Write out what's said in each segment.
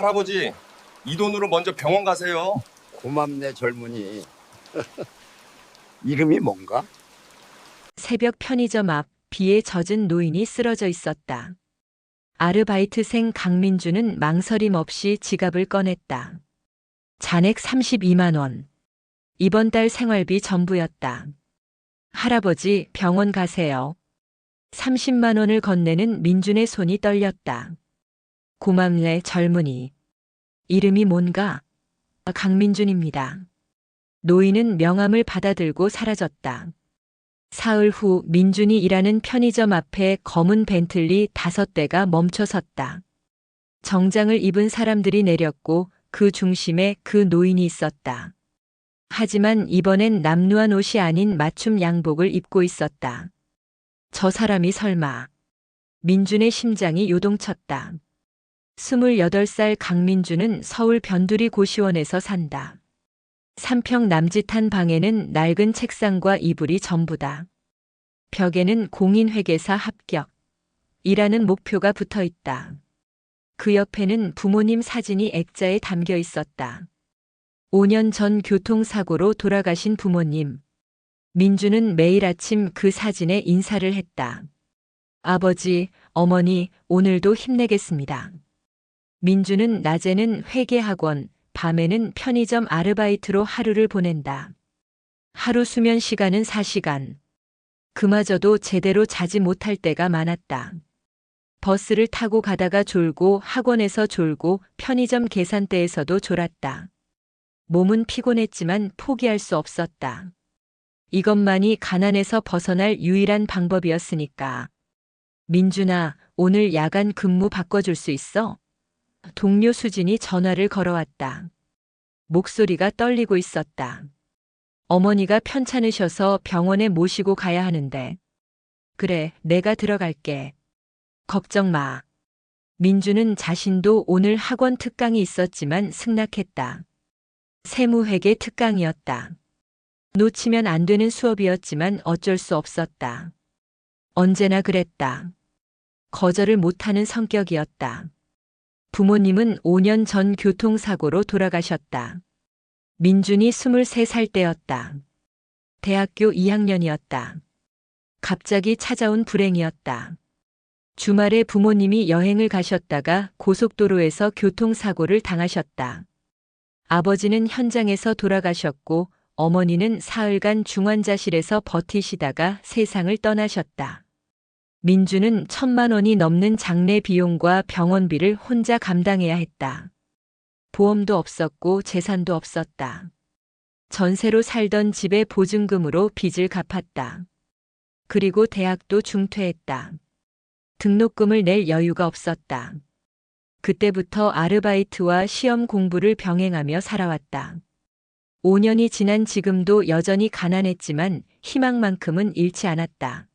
할아버지, 이 돈으로 먼저 병원 가세요. 고맙네, 젊은이. 이름이 뭔가? 새벽 편의점 앞 비에 젖은 노인이 쓰러져 있었다. 아르바이트생 강민주는 망설임 없이 지갑을 꺼냈다. 잔액 32만 원. 이번 달 생활비 전부였다. 할아버지, 병원 가세요. 30만 원을 건네는 민준의 손이 떨렸다. 고맙네, 젊은이. 이름이 뭔가? 강민준입니다. 노인은 명함을 받아들고 사라졌다. 사흘 후 민준이 일하는 편의점 앞에 검은 벤틀리 5대가 멈춰 섰다. 정장을 입은 사람들이 내렸고 그 중심에 그 노인이 있었다. 하지만 이번엔 남루한 옷이 아닌 맞춤 양복을 입고 있었다. 저 사람이 설마. 민준의 심장이 요동쳤다. 28살 강민준은 서울 변두리 고시원에서 산다. 3평 남짓한 방에는 낡은 책상과 이불이 전부다. 벽에는 공인회계사 합격. 이라는 목표가 붙어 있다. 그 옆에는 부모님 사진이 액자에 담겨 있었다. 5년 전 교통사고로 돌아가신 부모님. 민주는 매일 아침 그 사진에 인사를 했다. 아버지, 어머니, 오늘도 힘내겠습니다. 민주는 낮에는 회계학원, 밤에는 편의점 아르바이트로 하루를 보낸다. 하루 수면 시간은 4시간. 그마저도 제대로 자지 못할 때가 많았다. 버스를 타고 가다가 졸고 학원에서 졸고 편의점 계산대에서도 졸았다. 몸은 피곤했지만 포기할 수 없었다. 이것만이 가난에서 벗어날 유일한 방법이었으니까. 민준아, 오늘 야간 근무 바꿔줄 수 있어? 동료 수진이 전화를 걸어왔다. 목소리가 떨리고 있었다. 어머니가 편찮으셔서 병원에 모시고 가야 하는데. 그래, 내가 들어갈게. 걱정 마. 민주는 자신도 오늘 학원 특강이 있었지만 승낙했다. 세무회계 특강이었다. 놓치면 안 되는 수업이었지만 어쩔 수 없었다. 언제나 그랬다. 거절을 못하는 성격이었다. 부모님은 5년 전 교통사고로 돌아가셨다. 민준이 23살 때였다. 대학교 2학년이었다. 갑자기 찾아온 불행이었다. 주말에 부모님이 여행을 가셨다가 고속도로에서 교통사고를 당하셨다. 아버지는 현장에서 돌아가셨고 어머니는 사흘간 중환자실에서 버티시다가 세상을 떠나셨다. 민주는 1,000만 원이 넘는 장례 비용과 병원비를 혼자 감당해야 했다. 보험도 없었고 재산도 없었다. 전세로 살던 집의 보증금으로 빚을 갚았다. 그리고 대학도 중퇴했다. 등록금을 낼 여유가 없었다. 그때부터 아르바이트와 시험 공부를 병행하며 살아왔다. 5년이 지난 지금도 여전히 가난했지만 희망만큼은 잃지 않았다.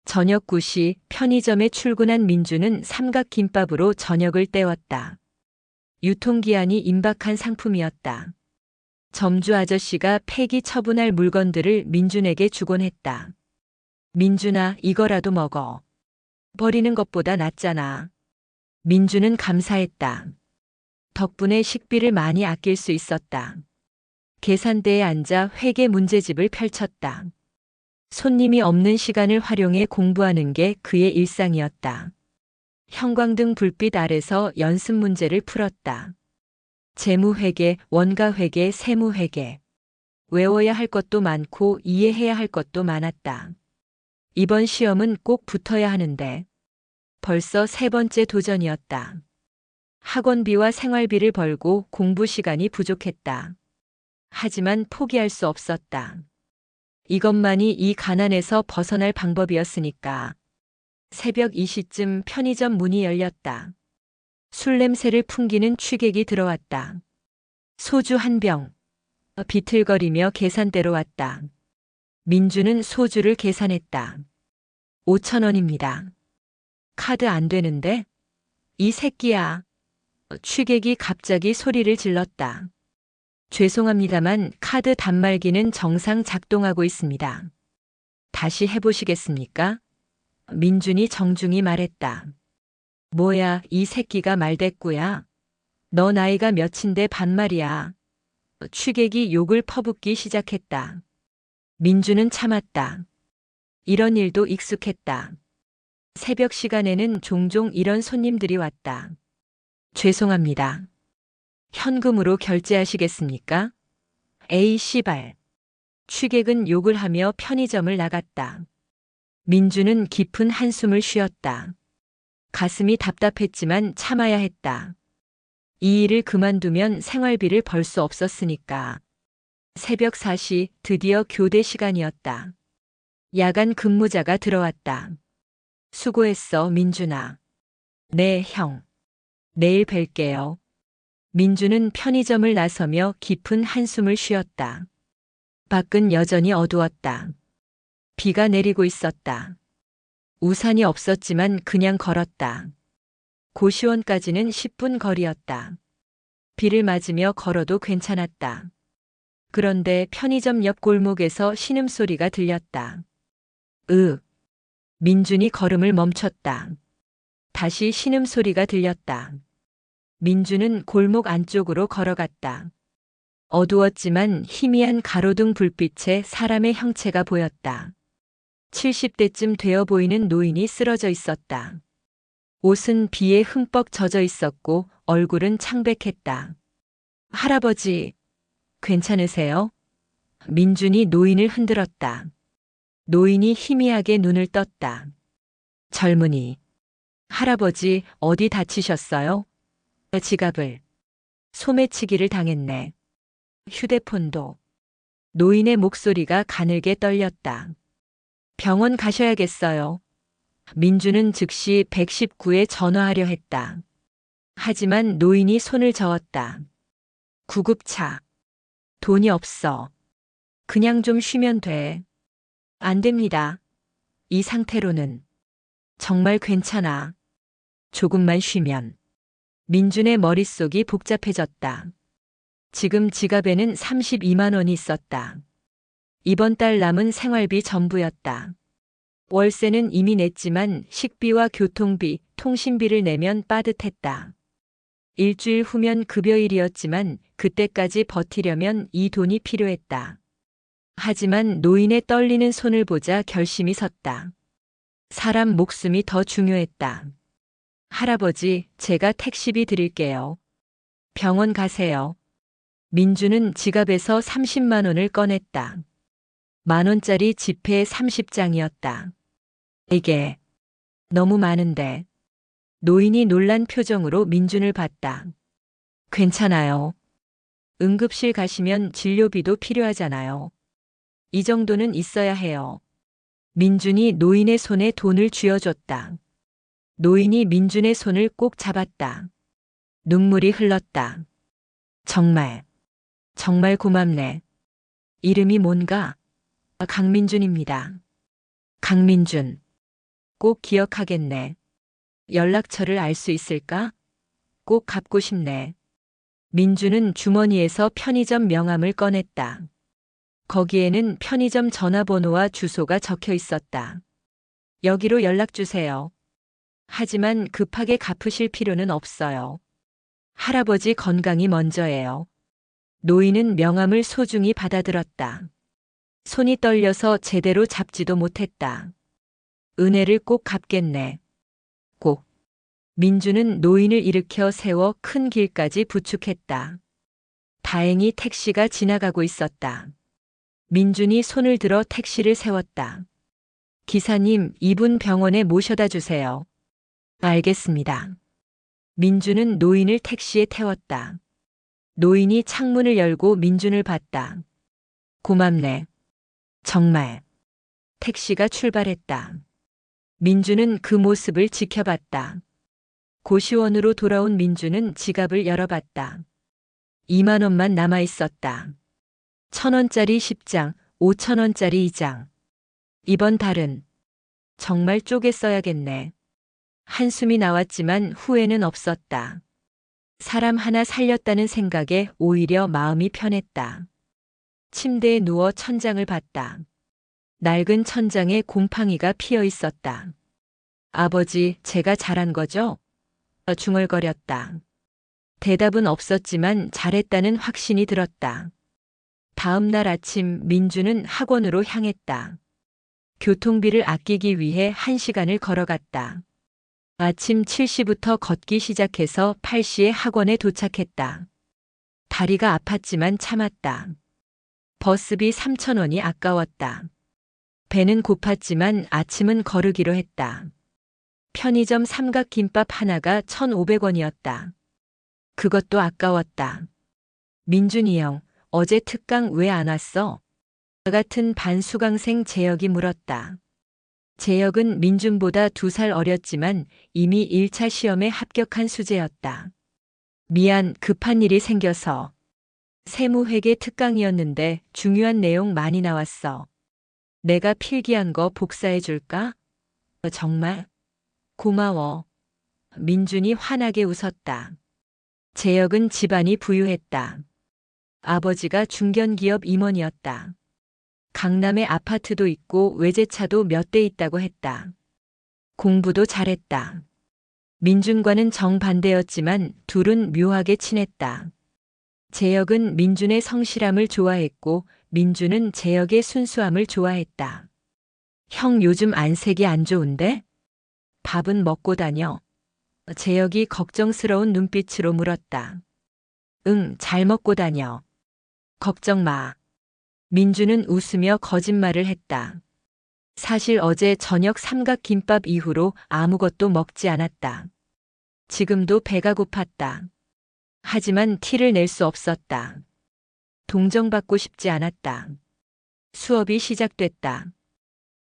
저녁 9시 편의점에 출근한 민주는 삼각김밥으로 저녁을 때웠다. 유통기한이 임박한 상품이었다. 점주 아저씨가 폐기 처분할 물건들을 민준에게 주곤 했다. 민준아, 이거라도 먹어. 버리는 것보다 낫잖아. 민주는 감사했다. 덕분에 식비를 많이 아낄 수 있었다. 계산대에 앉아 회계 문제집을 펼쳤다. 손님이 없는 시간을 활용해 공부하는 게 그의 일상이었다. 형광등 불빛 아래서 연습 문제를 풀었다. 재무회계, 원가회계, 세무회계. 외워야 할 것도 많고 이해해야 할 것도 많았다. 이번 시험은 꼭 붙어야 하는데 벌써 3번째 도전이었다. 학원비와 생활비를 벌고 공부 시간이 부족했다. 하지만 포기할 수 없었다. 이것만이 이 가난에서 벗어날 방법이었으니까. 새벽 2시쯤 편의점 문이 열렸다. 술 냄새를 풍기는 취객이 들어왔다. 소주 한 병. 비틀거리며 계산대로 왔다. 민주는 소주를 계산했다. 5,000원입니다. 카드 안 되는데? 이 새끼야. 취객이 갑자기 소리를 질렀다. 죄송합니다만 카드 단말기는 정상 작동하고 있습니다. 다시 해보시겠습니까? 민준이 정중히 말했다. 뭐야, 이 새끼가 말대꾸야? 너 나이가 몇인데 반말이야. 취객이 욕을 퍼붓기 시작했다. 민주는 참았다. 이런 일도 익숙했다. 새벽 시간에는 종종 이런 손님들이 왔다. 죄송합니다. 현금으로 결제하시겠습니까? 에이 씨발. 취객은 욕을 하며 편의점을 나갔다. 민주는 깊은 한숨을 쉬었다. 가슴이 답답했지만 참아야 했다. 이 일을 그만두면 생활비를 벌 수 없었으니까. 새벽 4시 드디어 교대 시간이었다. 야간 근무자가 들어왔다. 수고했어, 민준아. 네, 형. 내일 뵐게요. 민주는 편의점을 나서며 깊은 한숨을 쉬었다. 밖은 여전히 어두웠다. 비가 내리고 있었다. 우산이 없었지만 그냥 걸었다. 고시원까지는 10분 거리였다. 비를 맞으며 걸어도 괜찮았다. 그런데 편의점 옆 골목에서 신음소리가 들렸다. 민준이 걸음을 멈췄다. 다시 신음소리가 들렸다. 민주는 골목 안쪽으로 걸어갔다. 어두웠지만 희미한 가로등 불빛에 사람의 형체가 보였다. 70대쯤 되어 보이는 노인이 쓰러져 있었다. 옷은 비에 흠뻑 젖어 있었고 얼굴은 창백했다. 할아버지, 괜찮으세요? 민준이 노인을 흔들었다. 노인이 희미하게 눈을 떴다. 젊은이, 할아버지 어디 다치셨어요? 지갑을. 소매치기를 당했네. 휴대폰도. 노인의 목소리가 가늘게 떨렸다. 병원 가셔야겠어요. 민주는 즉시 119에 전화하려 했다. 하지만 노인이 손을 저었다. 구급차. 돈이 없어. 그냥 좀 쉬면 돼. 안 됩니다. 이 상태로는. 정말 괜찮아. 조금만 쉬면. 민준의 머릿속이 복잡해졌다. 지금 지갑에는 32만 원이 있었다. 이번 달 남은 생활비 전부였다. 월세는 이미 냈지만 식비와 교통비, 통신비를 내면 빠듯했다. 일주일 후면 급여일이었지만 그때까지 버티려면 이 돈이 필요했다. 하지만 노인의 떨리는 손을 보자 결심이 섰다. 사람 목숨이 더 중요했다. 할아버지, 제가 택시비 드릴게요. 병원 가세요. 민주는 지갑에서 30만 원을 꺼냈다. 10,000원짜리 지폐 30장이었다. 이게 너무 많은데. 노인이 놀란 표정으로 민준을 봤다. 괜찮아요. 응급실 가시면 진료비도 필요하잖아요. 이 정도는 있어야 해요. 민준이 노인의 손에 돈을 쥐어줬다. 노인이 민준의 손을 꼭 잡았다. 눈물이 흘렀다. 정말 고맙네. 이름이 뭔가? 강민준입니다. 강민준. 꼭 기억하겠네. 연락처를 알 수 있을까? 꼭 갚고 싶네. 민주는 주머니에서 편의점 명함을 꺼냈다. 거기에는 편의점 전화번호와 주소가 적혀 있었다. 여기로 연락주세요. 하지만 급하게 갚으실 필요는 없어요. 할아버지 건강이 먼저예요. 노인은 명함을 소중히 받아들었다. 손이 떨려서 제대로 잡지도 못했다. 은혜를 꼭 갚겠네. 꼭. 민주는 노인을 일으켜 세워 큰 길까지 부축했다. 다행히 택시가 지나가고 있었다. 민준이 손을 들어 택시를 세웠다. 기사님, 이분 병원에 모셔다 주세요. 알겠습니다. 민준은 노인을 택시에 태웠다. 노인이 창문을 열고 민준을 봤다. 고맙네. 정말. 택시가 출발했다. 민주는 그 모습을 지켜봤다. 고시원으로 돌아온 민주는 지갑을 열어봤다. 2만 원만 남아 있었다. 1,000원짜리 10장, 5,000원짜리 2장. 이번 달은 정말 쪼개 써야겠네. 한숨이 나왔지만 후회는 없었다. 사람 하나 살렸다는 생각에 오히려 마음이 편했다. 침대에 누워 천장을 봤다. 낡은 천장에 곰팡이가 피어 있었다. 아버지, 제가 잘한 거죠? 중얼거렸다. 대답은 없었지만 잘했다는 확신이 들었다. 다음 날 아침 민주는 학원으로 향했다. 교통비를 아끼기 위해 1시간을 걸어갔다. 아침 7시부터 걷기 시작해서 8시에 학원에 도착했다. 다리가 아팠지만 참았다. 버스비 3,000원이 아까웠다. 배는 고팠지만 아침은 거르기로 했다. 편의점 삼각김밥 하나가 1,500원이었다. 그것도 아까웠다. 민준이 형, 어제 특강 왜 안 왔어? 나 같은 반수강생 재혁이 물었다. 재혁은 민준보다 2살 어렸지만 이미 1차 시험에 합격한 수재였다. 미안, 급한 일이 생겨서. 세무회계 특강이었는데 중요한 내용 많이 나왔어. 내가 필기한 거 복사해 줄까? 정말? 고마워. 민준이 환하게 웃었다. 재혁은 집안이 부유했다. 아버지가 중견기업 임원이었다. 강남에 아파트도 있고 외제차도 몇 대 있다고 했다. 공부도 잘했다. 민준과는 정반대였지만 둘은 묘하게 친했다. 재혁은 민준의 성실함을 좋아했고 민준은 재혁의 순수함을 좋아했다. 형 요즘 안색이 안 좋은데? 밥은 먹고 다녀? 재혁이 걱정스러운 눈빛으로 물었다. 응, 잘 먹고 다녀. 걱정 마. 민주는 웃으며 거짓말을 했다. 사실 어제 저녁 삼각김밥 이후로 아무것도 먹지 않았다. 지금도 배가 고팠다. 하지만 티를 낼 수 없었다. 동정받고 싶지 않았다. 수업이 시작됐다.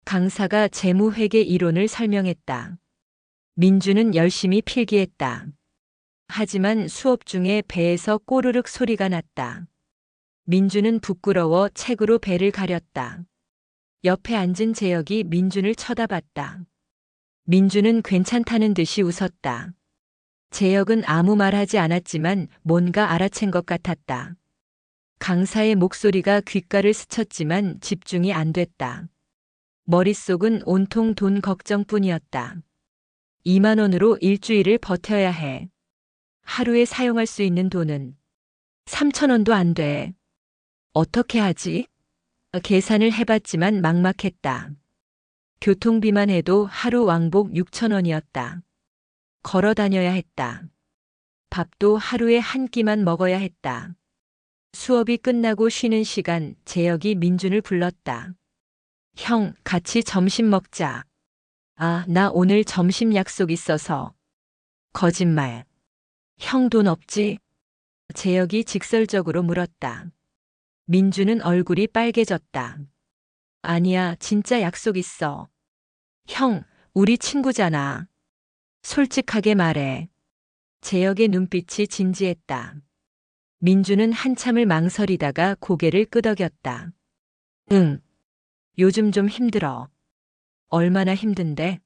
강사가 재무회계 이론을 설명했다. 민주는 열심히 필기했다. 하지만 수업 중에 배에서 꼬르륵 소리가 났다. 민주는 부끄러워 책으로 배를 가렸다. 옆에 앉은 재혁이 민준을 쳐다봤다. 민주는 괜찮다는 듯이 웃었다. 재혁은 아무 말 하지 않았지만 뭔가 알아챈 것 같았다. 강사의 목소리가 귓가를 스쳤지만 집중이 안 됐다. 머릿속은 온통 돈 걱정뿐이었다. 2만 원으로 일주일을 버텨야 해. 하루에 사용할 수 있는 돈은 3,000원도 안 돼. 어떻게 하지? 계산을 해봤지만 막막했다. 교통비만 해도 하루 왕복 6,000원이었다. 걸어 다녀야 했다. 밥도 하루에 한 끼만 먹어야 했다. 수업이 끝나고 쉬는 시간 재혁이 민준을 불렀다. 형, 같이 점심 먹자. 아, 나 오늘 점심 약속 있어서. 거짓말. 형 돈 없지? 재혁이 직설적으로 물었다. 민주는 얼굴이 빨개졌다. 아니야, 진짜 약속 있어. 형, 우리 친구잖아. 솔직하게 말해. 재혁의 눈빛이 진지했다. 민주는 한참을 망설이다가 고개를 끄덕였다. 응. 요즘 좀 힘들어. 얼마나 힘든데?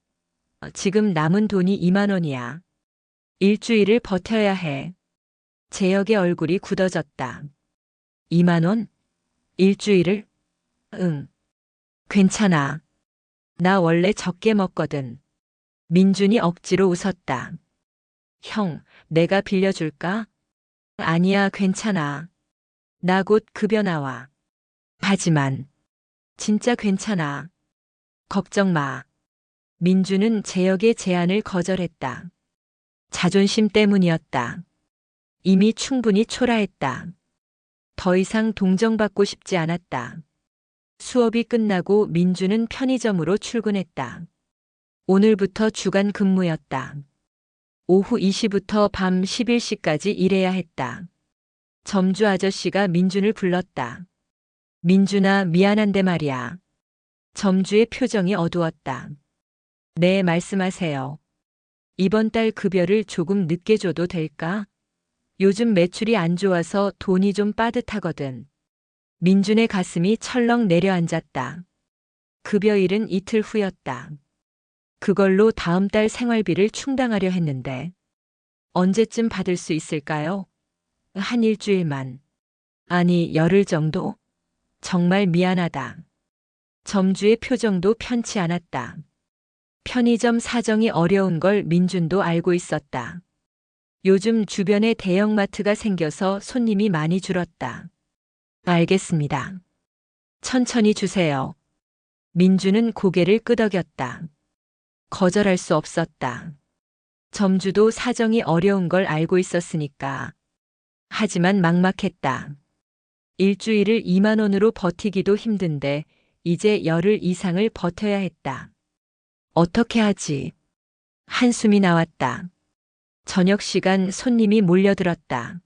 지금 남은 돈이 2만 원이야. 일주일을 버텨야 해. 재혁의 얼굴이 굳어졌다. 2만 원? 일주일을? 응. 괜찮아. 나 원래 적게 먹거든. 민준이 억지로 웃었다. 형, 내가 빌려줄까? 아니야, 괜찮아. 나 곧 급여 나와. 하지만, 진짜 괜찮아. 걱정 마. 민주는 재혁의 제안을 거절했다. 자존심 때문이었다. 이미 충분히 초라했다. 더 이상 동정받고 싶지 않았다. 수업이 끝나고 민주는 편의점으로 출근했다. 오늘부터 주간 근무였다. 오후 2시부터 밤 11시까지 일해야 했다. 점주 아저씨가 민준을 불렀다. 민준아, 미안한데 말이야. 점주의 표정이 어두웠다. 네, 말씀하세요. 이번 달 급여를 조금 늦게 줘도 될까? 요즘 매출이 안 좋아서 돈이 좀 빠듯하거든. 민준의 가슴이 철렁 내려앉았다. 급여일은 이틀 후였다. 그걸로 다음 달 생활비를 충당하려 했는데 언제쯤 받을 수 있을까요? 한 일주일만. 아니, 열흘 정도? 정말 미안하다. 점주의 표정도 편치 않았다. 편의점 사정이 어려운 걸 민준도 알고 있었다. 요즘 주변에 대형마트가 생겨서 손님이 많이 줄었다. 알겠습니다. 천천히 주세요. 민주는 고개를 끄덕였다. 거절할 수 없었다. 점주도 사정이 어려운 걸 알고 있었으니까. 하지만 막막했다. 일주일을 2만 원으로 버티기도 힘든데 이제 열흘 이상을 버텨야 했다. 어떻게 하지? 한숨이 나왔다. 저녁 시간 손님이 몰려들었다.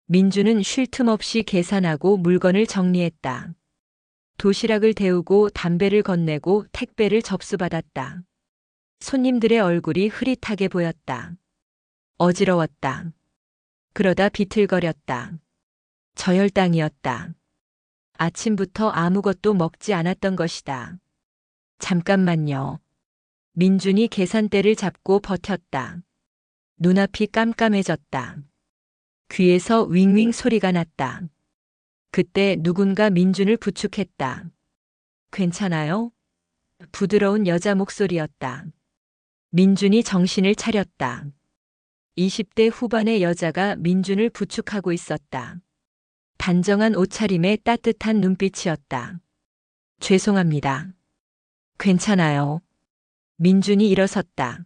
민주는 쉴 틈 없이 계산하고 물건을 정리했다. 도시락을 데우고 담배를 건네고 택배를 접수받았다. 손님들의 얼굴이 흐릿하게 보였다. 어지러웠다. 그러다 비틀거렸다. 저혈당이었다. 아침부터 아무것도 먹지 않았던 것이다. 잠깐만요. 민준이 계산대를 잡고 버텼다. 눈앞이 깜깜해졌다. 귀에서 윙윙 소리가 났다. 그때 누군가 민준을 부축했다. 괜찮아요? 부드러운 여자 목소리였다. 민준이 정신을 차렸다. 20대 후반의 여자가 민준을 부축하고 있었다. 단정한 옷차림에 따뜻한 눈빛이었다. 죄송합니다. 괜찮아요. 민준이 일어섰다.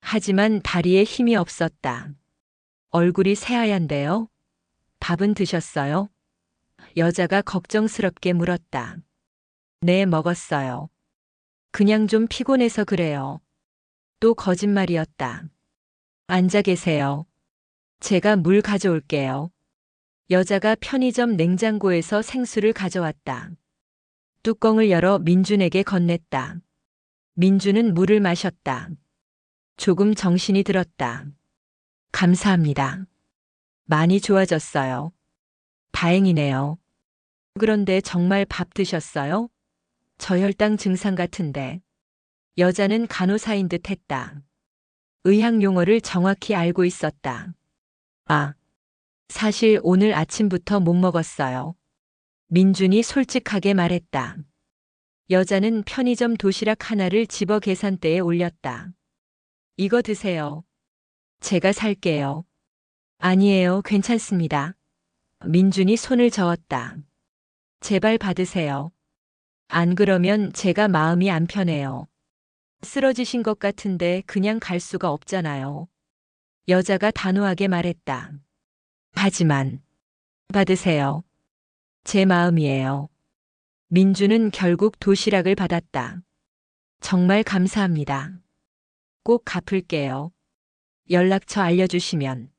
하지만 다리에 힘이 없었다. 얼굴이 새하얀데요? 밥은 드셨어요? 여자가 걱정스럽게 물었다. 네, 먹었어요. 그냥 좀 피곤해서 그래요. 또 거짓말이었다. 앉아 계세요. 제가 물 가져올게요. 여자가 편의점 냉장고에서 생수를 가져왔다. 뚜껑을 열어 민준에게 건넸다. 민준은 물을 마셨다. 조금 정신이 들었다. 감사합니다. 많이 좋아졌어요. 다행이네요. 그런데 정말 밥 드셨어요? 저혈당 증상 같은데. 여자는 간호사인 듯 했다. 의학 용어를 정확히 알고 있었다. 아, 사실 오늘 아침부터 못 먹었어요. 민준이 솔직하게 말했다. 여자는 편의점 도시락 하나를 집어 계산대에 올렸다. 이거 드세요. 제가 살게요. 아니에요, 괜찮습니다. 민준이 손을 저었다. 제발 받으세요. 안 그러면 제가 마음이 안 편해요. 쓰러지신 것 같은데 그냥 갈 수가 없잖아요. 여자가 단호하게 말했다. 하지만 받으세요. 제 마음이에요. 민주는 결국 도시락을 받았다. 정말 감사합니다. 꼭 갚을게요. 연락처 알려주시면.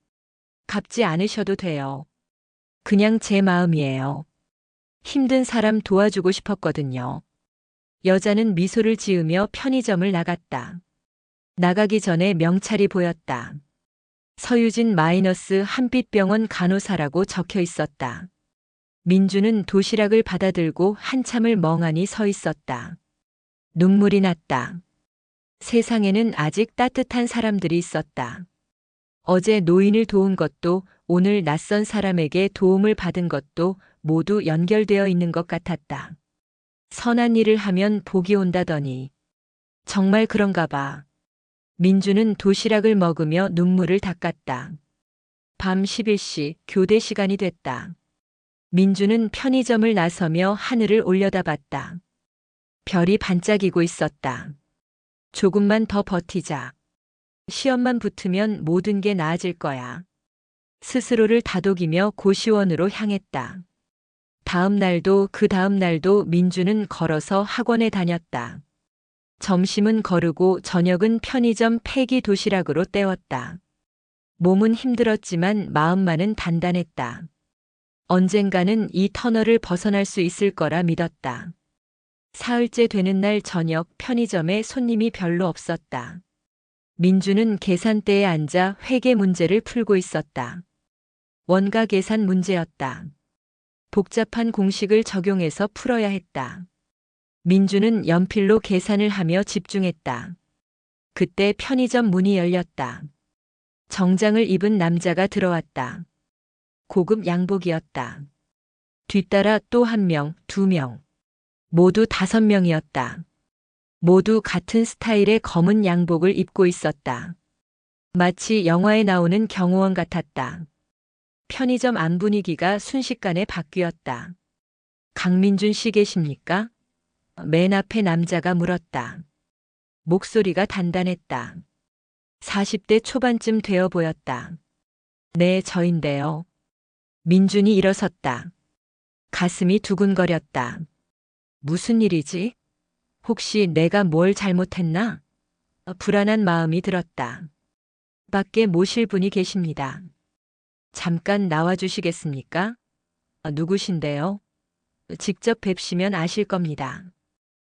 갚지 않으셔도 돼요. 그냥 제 마음이에요. 힘든 사람 도와주고 싶었거든요. 여자는 미소를 지으며 편의점을 나갔다. 나가기 전에 명찰이 보였다. 서유진 마이너스 한빛병원 간호사라고 적혀 있었다. 민주는 도시락을 받아들고 한참을 멍하니 서 있었다. 눈물이 났다. 세상에는 아직 따뜻한 사람들이 있었다. 어제 노인을 도운 것도 오늘 낯선 사람에게 도움을 받은 것도 모두 연결되어 있는 것 같았다. 선한 일을 하면 복이 온다더니 정말 그런가 봐. 민주는 도시락을 먹으며 눈물을 닦았다. 밤 11시 교대 시간이 됐다. 민주는 편의점을 나서며 하늘을 올려다봤다. 별이 반짝이고 있었다. 조금만 더 버티자. 시험만 붙으면 모든 게 나아질 거야. 스스로를 다독이며 고시원으로 향했다. 다음 날도 그 다음 날도 민주는 걸어서 학원에 다녔다. 점심은 거르고 저녁은 편의점 폐기 도시락으로 때웠다. 몸은 힘들었지만 마음만은 단단했다. 언젠가는 이 터널을 벗어날 수 있을 거라 믿었다. 사흘째 되는 날 저녁 편의점에 손님이 별로 없었다. 민주는 계산대에 앉아 회계 문제를 풀고 있었다. 원가 계산 문제였다. 복잡한 공식을 적용해서 풀어야 했다. 민주는 연필로 계산을 하며 집중했다. 그때 편의점 문이 열렸다. 정장을 입은 남자가 들어왔다. 고급 양복이었다. 뒤따라 또 한 명, 두 명. 모두 5명이었다. 모두 같은 스타일의 검은 양복을 입고 있었다. 마치 영화에 나오는 경호원 같았다. 편의점 안 분위기가 순식간에 바뀌었다. 강민준 씨 계십니까? 맨 앞에 남자가 물었다. 목소리가 단단했다. 40대 초반쯤 되어 보였다. 네, 저인데요. 민준이 일어섰다. 가슴이 두근거렸다. 무슨 일이지? 혹시 내가 뭘 잘못했나? 불안한 마음이 들었다. 밖에 모실 분이 계십니다. 잠깐 나와주시겠습니까? 누구신데요? 직접 뵙시면 아실 겁니다.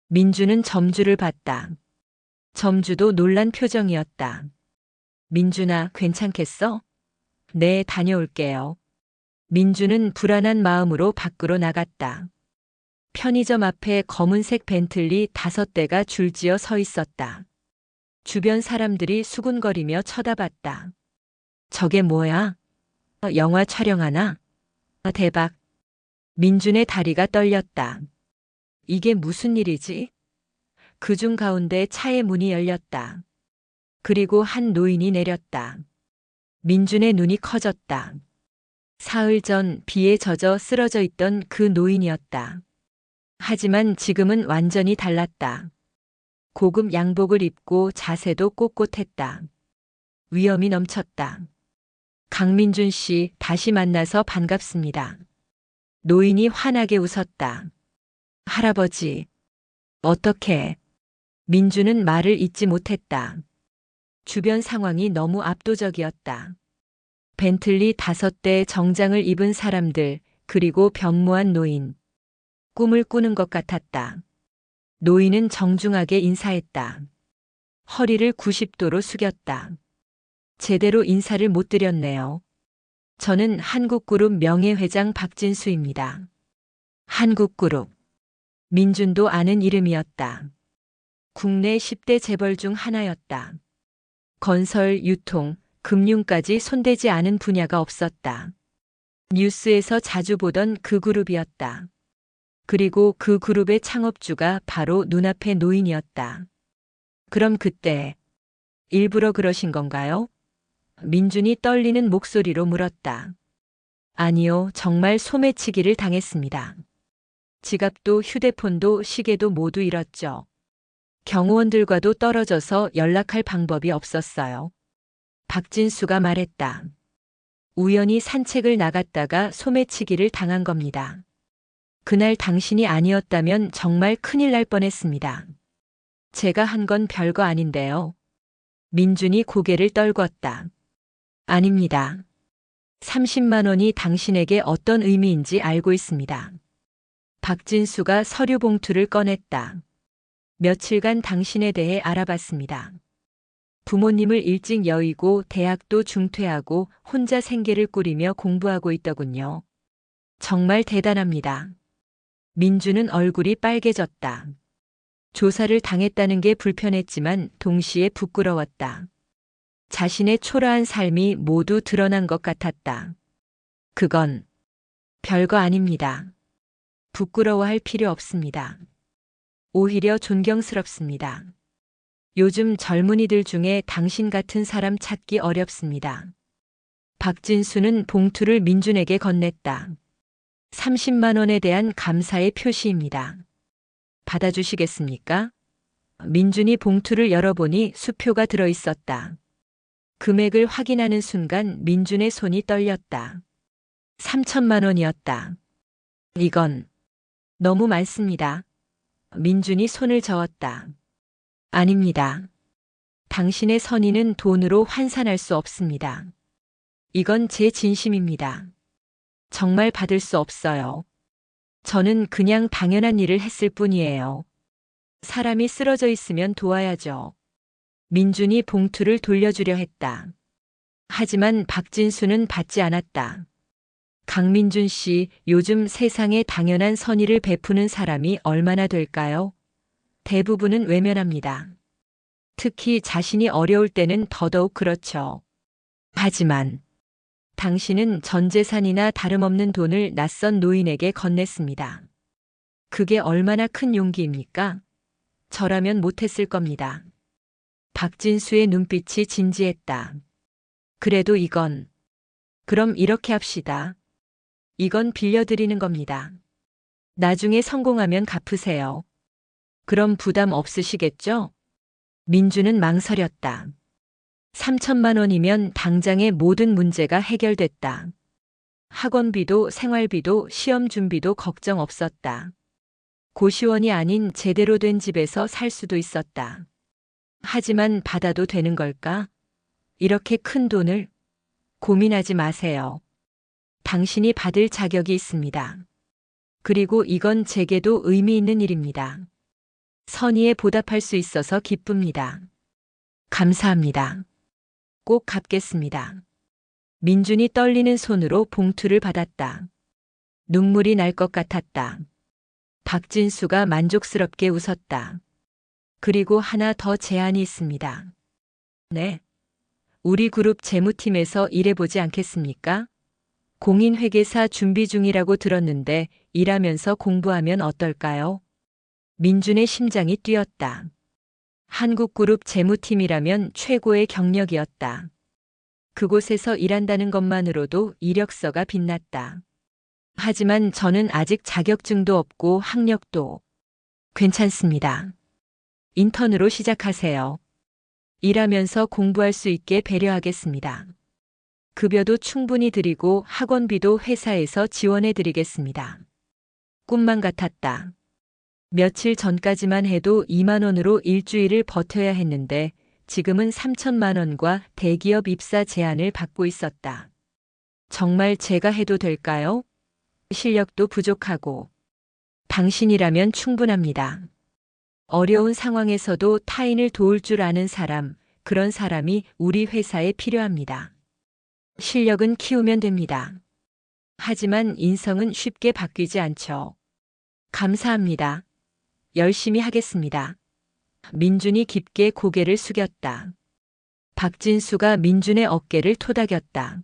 민주는 점주를 봤다. 점주도 놀란 표정이었다. 민준아, 괜찮겠어? 네, 다녀올게요. 민주는 불안한 마음으로 밖으로 나갔다. 편의점 앞에 검은색 벤틀리 5대가 줄지어 서 있었다. 주변 사람들이 수군거리며 쳐다봤다. 저게 뭐야? 영화 촬영하나? 대박. 민준의 다리가 떨렸다. 이게 무슨 일이지? 그중 가운데 차의 문이 열렸다. 그리고 한 노인이 내렸다. 민준의 눈이 커졌다. 사흘 전 비에 젖어 쓰러져 있던 그 노인이었다. 하지만 지금은 완전히 달랐다. 고급 양복을 입고 자세도 꼿꼿했다. 위엄이 넘쳤다. 강민준 씨, 다시 만나서 반갑습니다. 노인이 환하게 웃었다. 할아버지, 어떻게? 민준은 말을 잇지 못했다. 주변 상황이 너무 압도적이었다. 벤틀리 5대 정장을 입은 사람들, 그리고 변모한 노인. 꿈을 꾸는 것 같았다. 노인은 정중하게 인사했다. 허리를 90도로 숙였다. 제대로 인사를 못 드렸네요. 저는 한국그룹 명예회장 박진수입니다. 한국그룹. 민준도 아는 이름이었다. 국내 10대 재벌 중 하나였다. 건설, 유통, 금융까지 손대지 않은 분야가 없었다. 뉴스에서 자주 보던 그 그룹이었다. 그리고 그 그룹의 창업주가 바로 눈앞의 노인이었다. 그럼 그때 일부러 그러신 건가요? 민준이 떨리는 목소리로 물었다. 아니요, 정말 소매치기를 당했습니다. 지갑도 휴대폰도 시계도 모두 잃었죠. 경호원들과도 떨어져서 연락할 방법이 없었어요. 박진수가 말했다. 우연히 산책을 나갔다가 소매치기를 당한 겁니다. 그날 당신이 아니었다면 정말 큰일 날 뻔했습니다. 제가 한 건 별거 아닌데요. 민준이 고개를 떨궜다. 아닙니다. 30만 원이 당신에게 어떤 의미인지 알고 있습니다. 박진수가 서류 봉투를 꺼냈다. 며칠간 당신에 대해 알아봤습니다. 부모님을 일찍 여의고 대학도 중퇴하고 혼자 생계를 꾸리며 공부하고 있더군요. 정말 대단합니다. 민주는 얼굴이 빨개졌다. 조사를 당했다는 게 불편했지만 동시에 부끄러웠다. 자신의 초라한 삶이 모두 드러난 것 같았다. 그건 별거 아닙니다. 부끄러워할 필요 없습니다. 오히려 존경스럽습니다. 요즘 젊은이들 중에 당신 같은 사람 찾기 어렵습니다. 박진수는 봉투를 민준에게 건넸다. 30만 원에 대한 감사의 표시입니다. 받아주시겠습니까? 민준이 봉투를 열어보니 수표가 들어있었다. 금액을 확인하는 순간 민준의 손이 떨렸다. 3천만 원이었다. 이건 너무 많습니다. 민준이 손을 저었다. 아닙니다. 당신의 선의는 돈으로 환산할 수 없습니다. 이건 제 진심입니다. 정말 받을 수 없어요. 저는 그냥 당연한 일을 했을 뿐이에요. 사람이 쓰러져 있으면 도와야죠. 민준이 봉투를 돌려주려 했다. 하지만 박진수는 받지 않았다. 강민준 씨, 요즘 세상에 당연한 선의를 베푸는 사람이 얼마나 될까요? 대부분은 외면합니다. 특히 자신이 어려울 때는 더더욱 그렇죠. 하지만 당신은 전 재산이나 다름없는 돈을 낯선 노인에게 건넸습니다. 그게 얼마나 큰 용기입니까? 저라면 못했을 겁니다. 박진수의 눈빛이 진지했다. 그래도 이건. 그럼 이렇게 합시다. 이건 빌려드리는 겁니다. 나중에 성공하면 갚으세요. 그럼 부담 없으시겠죠? 민주는 망설였다. 3천만 원이면 당장의 모든 문제가 해결됐다. 학원비도 생활비도 시험 준비도 걱정 없었다. 고시원이 아닌 제대로 된 집에서 살 수도 있었다. 하지만 받아도 되는 걸까? 이렇게 큰 돈을? 고민하지 마세요. 당신이 받을 자격이 있습니다. 그리고 이건 제게도 의미 있는 일입니다. 선의에 보답할 수 있어서 기쁩니다. 감사합니다. 꼭 갚겠습니다. 민준이 떨리는 손으로 봉투를 받았다. 눈물이 날 것 같았다. 박진수가 만족스럽게 웃었다. 그리고 하나 더 제안이 있습니다. 네. 우리 그룹 재무팀에서 일해보지 않겠습니까? 공인회계사 준비 중이라고 들었는데 일하면서 공부하면 어떨까요? 민준의 심장이 뛰었다. 한국그룹 재무팀이라면 최고의 경력이었다. 그곳에서 일한다는 것만으로도 이력서가 빛났다. 하지만 저는 아직 자격증도 없고 학력도 괜찮습니다. 인턴으로 시작하세요. 일하면서 공부할 수 있게 배려하겠습니다. 급여도 충분히 드리고 학원비도 회사에서 지원해 드리겠습니다. 꿈만 같았다. 며칠 전까지만 해도 2만 원으로 일주일을 버텨야 했는데 지금은 3천만 원과 대기업 입사 제안을 받고 있었다. 정말 제가 해도 될까요? 실력도 부족하고. 당신이라면 충분합니다. 어려운 상황에서도 타인을 도울 줄 아는 사람, 그런 사람이 우리 회사에 필요합니다. 실력은 키우면 됩니다. 하지만 인성은 쉽게 바뀌지 않죠. 감사합니다. 열심히 하겠습니다. 민준이 깊게 고개를 숙였다. 박진수가 민준의 어깨를 토닥였다.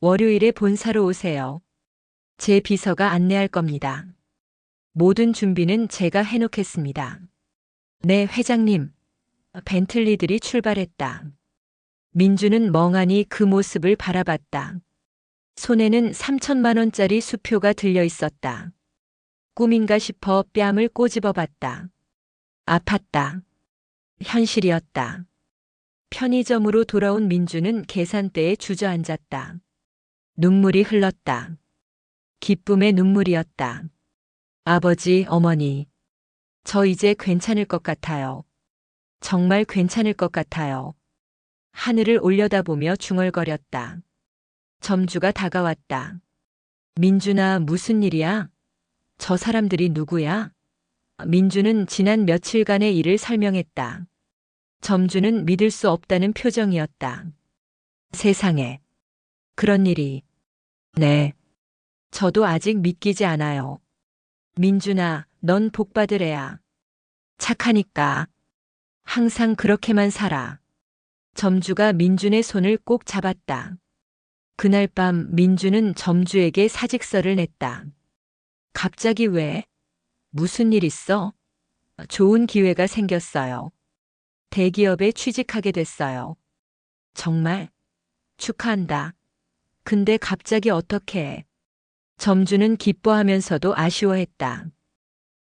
월요일에 본사로 오세요. 제 비서가 안내할 겁니다. 모든 준비는 제가 해놓겠습니다. 네, 회장님. 벤틀리들이 출발했다. 민주는 멍하니 그 모습을 바라봤다. 손에는 3천만 원짜리 수표가 들려 있었다. 꿈인가 싶어 뺨을 꼬집어 봤다. 아팠다. 현실이었다. 편의점으로 돌아온 민주는 계산대에 주저앉았다. 눈물이 흘렀다. 기쁨의 눈물이었다. 아버지, 어머니. 저 이제 괜찮을 것 같아요. 정말 괜찮을 것 같아요. 하늘을 올려다보며 중얼거렸다. 점주가 다가왔다. 민준아, 무슨 일이야? 저 사람들이 누구야? 민주는 지난 며칠간의 일을 설명했다. 점주는 믿을 수 없다는 표정이었다. 세상에. 그런 일이. 네. 저도 아직 믿기지 않아요. 민준아, 넌 복받을 애야. 착하니까. 항상 그렇게만 살아. 점주가 민준의 손을 꼭 잡았다. 그날 밤 민준은 점주에게 사직서를 냈다. 갑자기 왜? 무슨 일 있어? 좋은 기회가 생겼어요. 대기업에 취직하게 됐어요. 정말? 축하한다. 근데 갑자기 어떻게? 점주는 기뻐하면서도 아쉬워했다.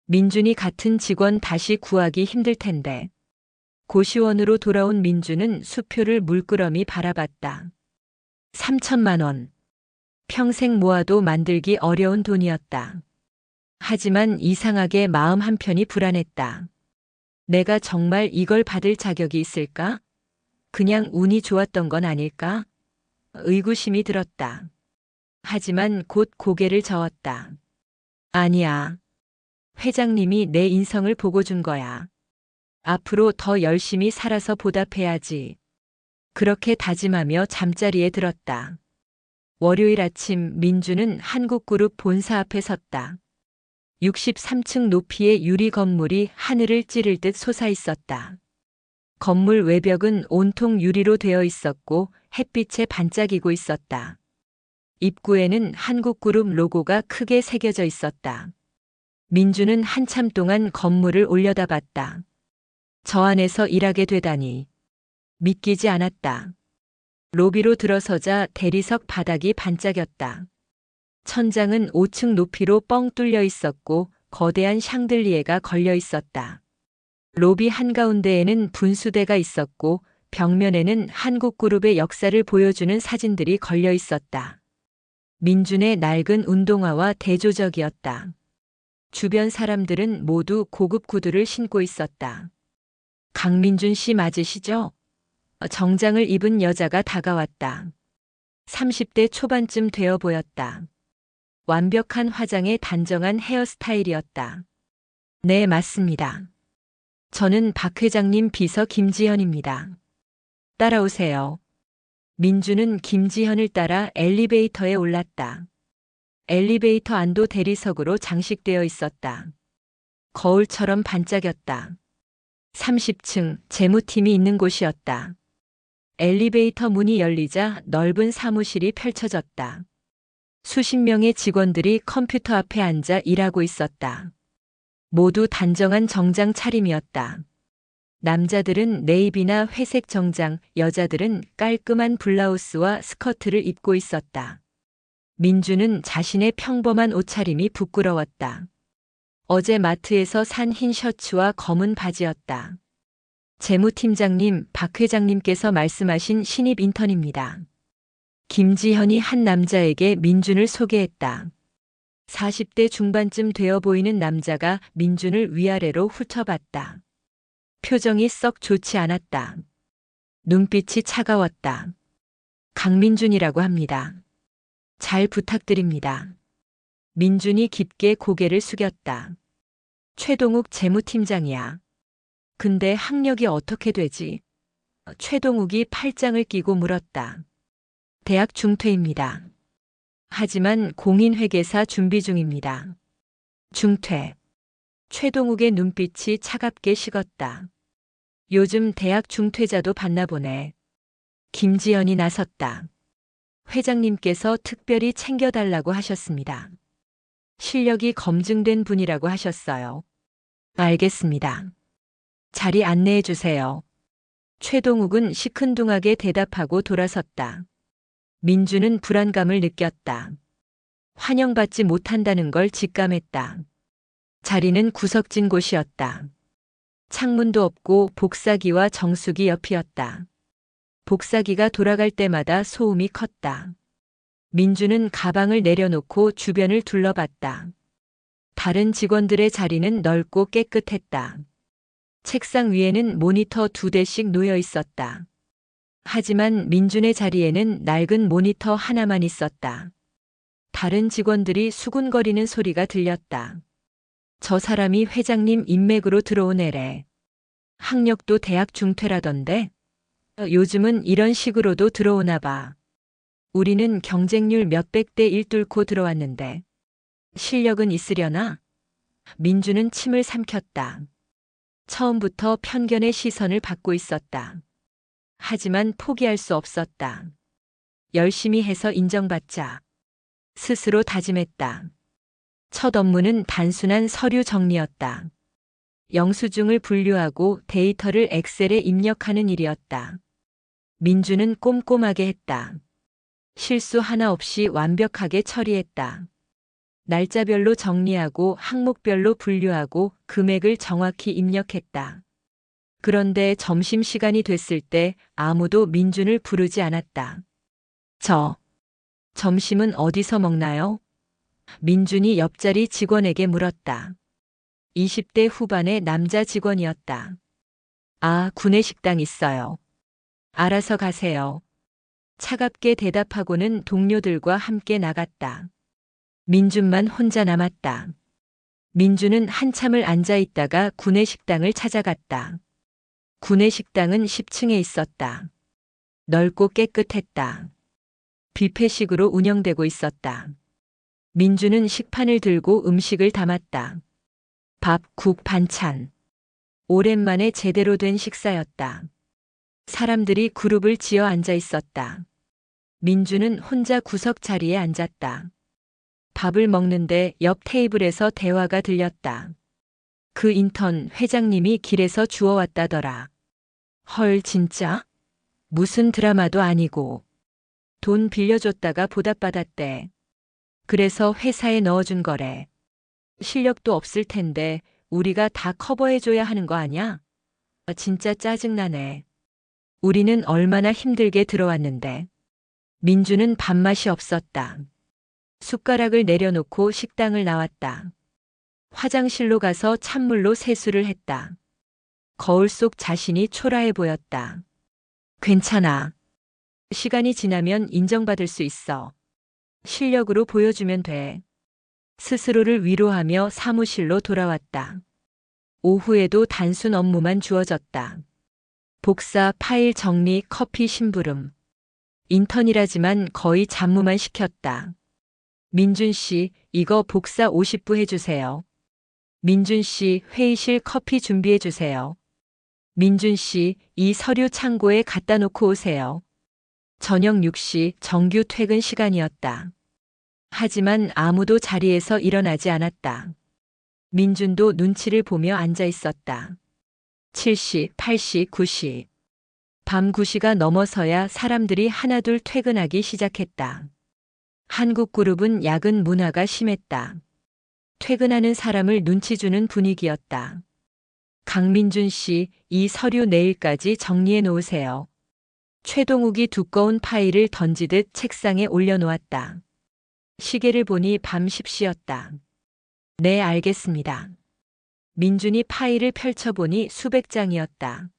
민준이 같은 직원 다시 구하기 힘들 텐데. 고시원으로 돌아온 민주는 수표를 물끄러미 바라봤다. 3천만 원. 평생 모아도 만들기 어려운 돈이었다. 하지만 이상하게 마음 한편이 불안했다. 내가 정말 이걸 받을 자격이 있을까? 그냥 운이 좋았던 건 아닐까? 의구심이 들었다. 하지만 곧 고개를 저었다. 아니야. 회장님이 내 인성을 보고 준 거야. 앞으로 더 열심히 살아서 보답해야지. 그렇게 다짐하며 잠자리에 들었다. 월요일 아침 민주는 한국그룹 본사 앞에 섰다. 63층 높이의 유리 건물이 하늘을 찌를 듯 솟아 있었다. 건물 외벽은 온통 유리로 되어 있었고 햇빛에 반짝이고 있었다. 입구에는 한국그룹 로고가 크게 새겨져 있었다. 민주는 한참 동안 건물을 올려다봤다. 저 안에서 일하게 되다니. 믿기지 않았다. 로비로 들어서자 대리석 바닥이 반짝였다. 천장은 5층 높이로 뻥 뚫려 있었고 거대한 샹들리에가 걸려 있었다. 로비 한가운데에는 분수대가 있었고 벽면에는 한국그룹의 역사를 보여주는 사진들이 걸려 있었다. 민준의 낡은 운동화와 대조적이었다. 주변 사람들은 모두 고급 구두를 신고 있었다. 강민준 씨 맞으시죠? 정장을 입은 여자가 다가왔다. 30대 초반쯤 되어 보였다. 완벽한 화장에 단정한 헤어스타일이었다. 네, 맞습니다. 저는 박 회장님 비서 김지현입니다. 따라오세요. 민주는 김지현을 따라 엘리베이터에 올랐다. 엘리베이터 안도 대리석으로 장식되어 있었다. 거울처럼 반짝였다. 30층 재무팀이 있는 곳이었다. 엘리베이터 문이 열리자 넓은 사무실이 펼쳐졌다. 수십 명의 직원들이 컴퓨터 앞에 앉아 일하고 있었다. 모두 단정한 정장 차림이었다. 남자들은 네이비나 회색 정장, 여자들은 깔끔한 블라우스와 스커트를 입고 있었다. 민주는 자신의 평범한 옷차림이 부끄러웠다. 어제 마트에서 산 흰 셔츠와 검은 바지였다. 재무팀장님, 박 회장님께서 말씀하신 신입 인턴입니다. 김지현이 한 남자에게 민준을 소개했다. 40대 중반쯤 되어 보이는 남자가 민준을 위아래로 훑어봤다. 표정이 썩 좋지 않았다. 눈빛이 차가웠다. 강민준이라고 합니다. 잘 부탁드립니다. 민준이 깊게 고개를 숙였다. 최동욱 재무팀장이야. 근데 학력이 어떻게 되지? 최동욱이 팔짱을 끼고 물었다. 대학 중퇴입니다. 하지만 공인회계사 준비 중입니다. 중퇴. 최동욱의 눈빛이 차갑게 식었다. 요즘 대학 중퇴자도 봤나 보네. 김지연이 나섰다. 회장님께서 특별히 챙겨달라고 하셨습니다. 실력이 검증된 분이라고 하셨어요. 알겠습니다. 자리 안내해 주세요. 최동욱은 시큰둥하게 대답하고 돌아섰다. 민주는 불안감을 느꼈다. 환영받지 못한다는 걸 직감했다. 자리는 구석진 곳이었다. 창문도 없고 복사기와 정수기 옆이었다. 복사기가 돌아갈 때마다 소음이 컸다. 민주는 가방을 내려놓고 주변을 둘러봤다. 다른 직원들의 자리는 넓고 깨끗했다. 책상 위에는 모니터 2대씩 놓여 있었다. 하지만 민준의 자리에는 낡은 모니터 하나만 있었다. 다른 직원들이 수군거리는 소리가 들렸다. 저 사람이 회장님 인맥으로 들어온 애래. 학력도 대학 중퇴라던데? 요즘은 이런 식으로도 들어오나 봐. 우리는 경쟁률 몇백 대 1 뚫고 들어왔는데. 실력은 있으려나? 민주는 침을 삼켰다. 처음부터 편견의 시선을 받고 있었다. 하지만 포기할 수 없었다. 열심히 해서 인정받자. 스스로 다짐했다. 첫 업무는 단순한 서류 정리였다. 영수증을 분류하고 데이터를 엑셀에 입력하는 일이었다. 민주는 꼼꼼하게 했다. 실수 하나 없이 완벽하게 처리했다. 날짜별로 정리하고 항목별로 분류하고 금액을 정확히 입력했다. 그런데 점심시간이 됐을 때 아무도 민준을 부르지 않았다. 점심은 어디서 먹나요? 민준이 옆자리 직원에게 물었다. 20대 후반의 남자 직원이었다. 아, 구내식당 있어요. 알아서 가세요. 차갑게 대답하고는 동료들과 함께 나갔다. 민준만 혼자 남았다. 민준은 한참을 앉아 있다가 구내식당을 찾아갔다. 구내식당은 10층에 있었다. 넓고 깨끗했다. 뷔페식으로 운영되고 있었다. 민준은 식판을 들고 음식을 담았다. 밥, 국, 반찬. 오랜만에 제대로 된 식사였다. 사람들이 그룹을 지어 앉아 있었다. 민준은 혼자 구석 자리에 앉았다. 밥을 먹는데 옆 테이블에서 대화가 들렸다. 그 인턴 회장님이 길에서 주워왔다더라. 헐, 진짜? 무슨 드라마도 아니고. 돈 빌려줬다가 보답받았대. 그래서 회사에 넣어준 거래. 실력도 없을 텐데 우리가 다 커버해줘야 하는 거 아냐? 진짜 짜증나네. 우리는 얼마나 힘들게 들어왔는데. 민주는 밥맛이 없었다. 숟가락을 내려놓고 식당을 나왔다. 화장실로 가서 찬물로 세수를 했다. 거울 속 자신이 초라해 보였다. 괜찮아. 시간이 지나면 인정받을 수 있어. 실력으로 보여주면 돼. 스스로를 위로하며 사무실로 돌아왔다. 오후에도 단순 업무만 주어졌다. 복사, 파일 정리, 커피 심부름. 인턴이라지만 거의 잡무만 시켰다. 민준 씨, 이거 복사 50부 해주세요. 민준 씨, 회의실 커피 준비해 주세요. 민준 씨, 이 서류 창고에 갖다 놓고 오세요. 저녁 6시 정규 퇴근 시간이었다. 하지만 아무도 자리에서 일어나지 않았다. 민준도 눈치를 보며 앉아 있었다. 7시, 8시, 9시. 밤 9시가 넘어서야 사람들이 하나둘 퇴근하기 시작했다. 한국 그룹은 야근 문화가 심했다. 퇴근하는 사람을 눈치 주는 분위기였다. 강민준 씨, 이 서류 내일까지 정리해 놓으세요. 최동욱이 두꺼운 파일을 던지듯 책상에 올려놓았다. 시계를 보니 밤 10시였다. 네, 알겠습니다. 민준이 파일을 펼쳐보니 수백 장이었다.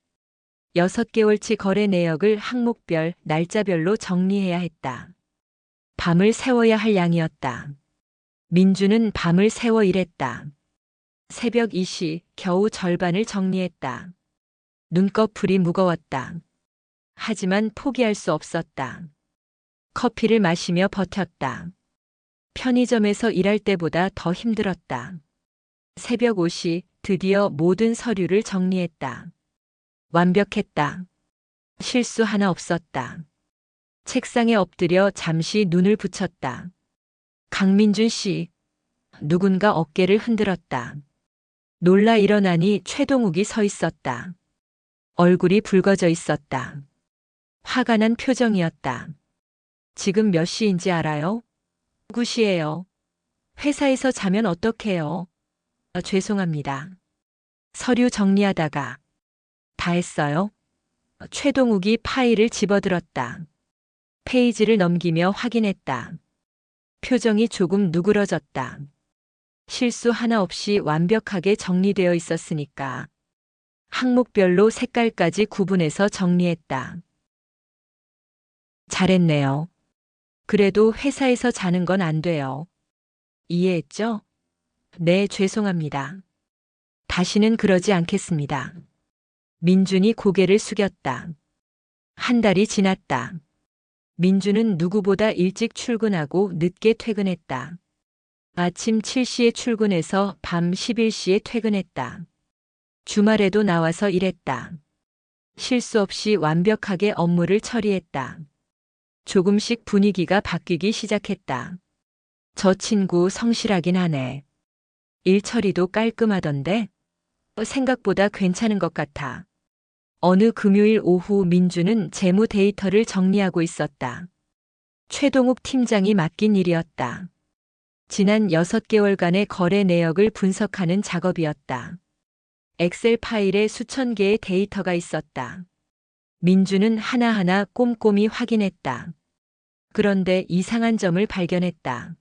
6개월치 거래 내역을 항목별, 날짜별로 정리해야 했다. 밤을 새워야 할 양이었다. 민주는 밤을 새워 일했다. 새벽 2시 겨우 절반을 정리했다. 눈꺼풀이 무거웠다. 하지만 포기할 수 없었다. 커피를 마시며 버텼다. 편의점에서 일할 때보다 더 힘들었다. 새벽 5시 드디어 모든 서류를 정리했다. 완벽했다. 실수 하나 없었다. 책상에 엎드려 잠시 눈을 붙였다. 강민준 씨. 누군가 어깨를 흔들었다. 놀라 일어나니 최동욱이 서 있었다. 얼굴이 붉어져 있었다. 화가 난 표정이었다. 지금 몇 시인지 알아요? 9시예요. 회사에서 자면 어떡해요? 죄송합니다. 서류 정리하다가. 다 했어요? 최동욱이 파일을 집어들었다. 페이지를 넘기며 확인했다. 표정이 조금 누그러졌다. 실수 하나 없이 완벽하게 정리되어 있었으니까. 항목별로 색깔까지 구분해서 정리했다. 잘했네요. 그래도 회사에서 자는 건 안 돼요. 이해했죠? 네, 죄송합니다. 다시는 그러지 않겠습니다. 민준이 고개를 숙였다. 한 달이 지났다. 민준은 누구보다 일찍 출근하고 늦게 퇴근했다. 아침 7시에 출근해서 밤 11시에 퇴근했다. 주말에도 나와서 일했다. 실수 없이 완벽하게 업무를 처리했다. 조금씩 분위기가 바뀌기 시작했다. 저 친구 성실하긴 하네. 일 처리도 깔끔하던데? 생각보다 괜찮은 것 같아. 어느 금요일 오후 민주는 재무 데이터를 정리하고 있었다. 최동욱 팀장이 맡긴 일이었다. 지난 6개월간의 거래 내역을 분석하는 작업이었다. 엑셀 파일에 수천 개의 데이터가 있었다. 민주는 하나하나 꼼꼼히 확인했다. 그런데 이상한 점을 발견했다.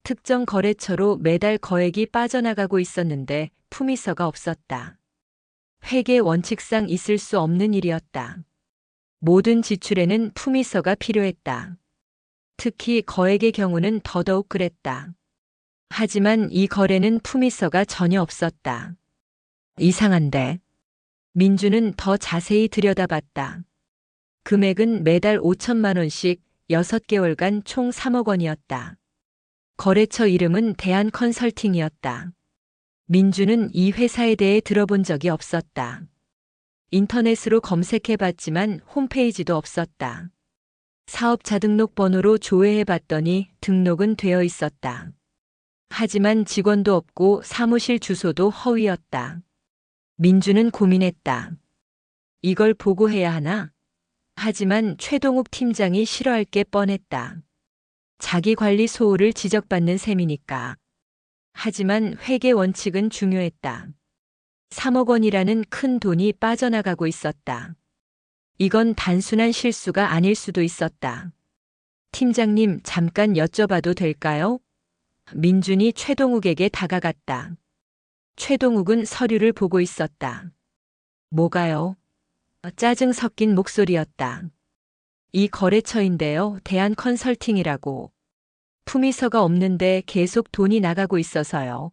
특정 거래처로 매달 거액이 빠져나가고 있었는데 품위서가 없었다. 회계 원칙상 있을 수 없는 일이었다. 모든 지출에는 품위서가 필요했다. 특히 거액의 경우는 더더욱 그랬다. 하지만 이 거래는 품위서가 전혀 없었다. 이상한데. 민주는 더 자세히 들여다봤다. 금액은 매달 5천만 원씩 6개월간 총 3억 원이었다. 거래처 이름은 대한컨설팅이었다. 민주는 이 회사에 대해 들어본 적이 없었다. 인터넷으로 검색해봤지만 홈페이지도 없었다. 사업자 등록번호로 조회해봤더니 등록은 되어 있었다. 하지만 직원도 없고 사무실 주소도 허위였다. 민주는 고민했다. 이걸 보고해야 하나? 하지만 최동욱 팀장이 싫어할 게 뻔했다. 자기 관리 소홀을 지적받는 셈이니까. 하지만 회계 원칙은 중요했다. 3억 원이라는 큰 돈이 빠져나가고 있었다. 이건 단순한 실수가 아닐 수도 있었다. 팀장님, 잠깐 여쭤봐도 될까요? 민준이 최동욱에게 다가갔다. 최동욱은 서류를 보고 있었다. 뭐가요? 짜증 섞인 목소리였다. 이 거래처인데요. 대한컨설팅이라고. 품위서가 없는데 계속 돈이 나가고 있어서요.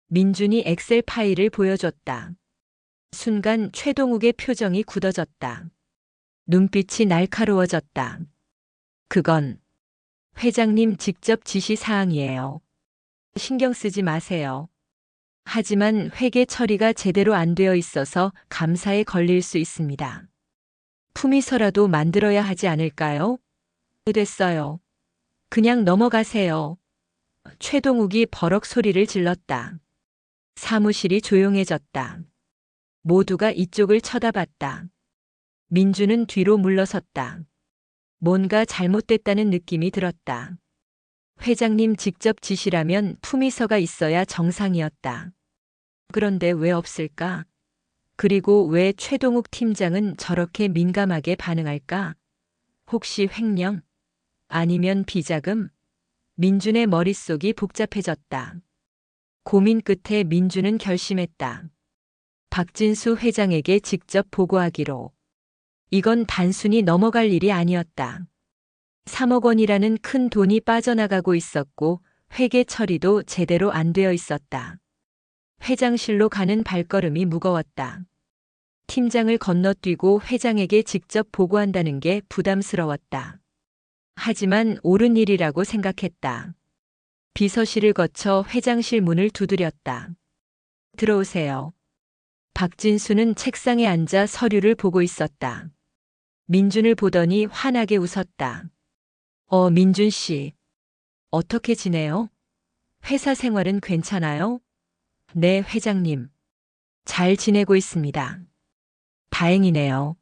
민준이 엑셀 파일을 보여줬다. 순간 최동욱의 표정이 굳어졌다. 눈빛이 날카로워졌다. 그건 회장님 직접 지시 사항이에요. 신경 쓰지 마세요. 하지만 회계 처리가 제대로 안 되어 있어서 감사에 걸릴 수 있습니다. 품위서라도 만들어야 하지 않을까요? 됐어요. 그냥 넘어가세요. 최동욱이 버럭 소리를 질렀다. 사무실이 조용해졌다. 모두가 이쪽을 쳐다봤다. 민주는 뒤로 물러섰다. 뭔가 잘못됐다는 느낌이 들었다. 회장님 직접 지시라면 품위서가 있어야 정상이었다. 그런데 왜 없을까? 그리고 왜 최동욱 팀장은 저렇게 민감하게 반응할까? 혹시 횡령? 아니면 비자금? 민준의 머릿속이 복잡해졌다. 고민 끝에 민준은 결심했다. 박진수 회장에게 직접 보고하기로. 이건 단순히 넘어갈 일이 아니었다. 3억 원이라는 큰 돈이 빠져나가고 있었고 회계 처리도 제대로 안 되어 있었다. 회장실로 가는 발걸음이 무거웠다. 팀장을 건너뛰고 회장에게 직접 보고한다는 게 부담스러웠다. 하지만 옳은 일이라고 생각했다. 비서실을 거쳐 회장실 문을 두드렸다. 들어오세요. 박진수는 책상에 앉아 서류를 보고 있었다. 민준을 보더니 환하게 웃었다. 민준 씨. 어떻게 지내요? 회사 생활은 괜찮아요? 네, 회장님. 잘 지내고 있습니다. 다행이네요.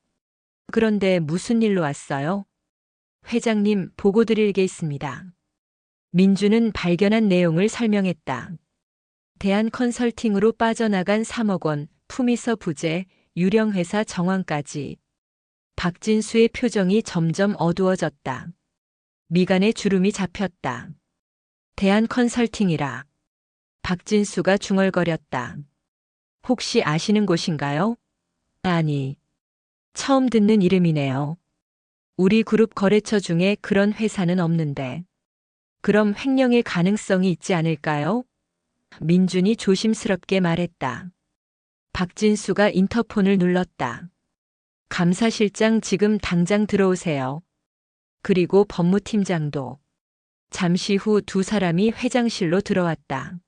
그런데 무슨 일로 왔어요? 회장님, 보고 드릴 게 있습니다. 민준은 발견한 내용을 설명했다. 대한컨설팅으로 빠져나간 3억 원, 품위서 부재, 유령회사 정황까지. 박진수의 표정이 점점 어두워졌다. 미간에 주름이 잡혔다. 대한컨설팅이라. 박진수가 중얼거렸다. 혹시 아시는 곳인가요? 아니. 처음 듣는 이름이네요. 우리 그룹 거래처 중에 그런 회사는 없는데. 그럼 횡령의 가능성이 있지 않을까요? 민준이 조심스럽게 말했다. 박진수가 인터폰을 눌렀다. 감사실장 지금 당장 들어오세요. 그리고 법무팀장도. 잠시 후 두 사람이 회장실로 들어왔다.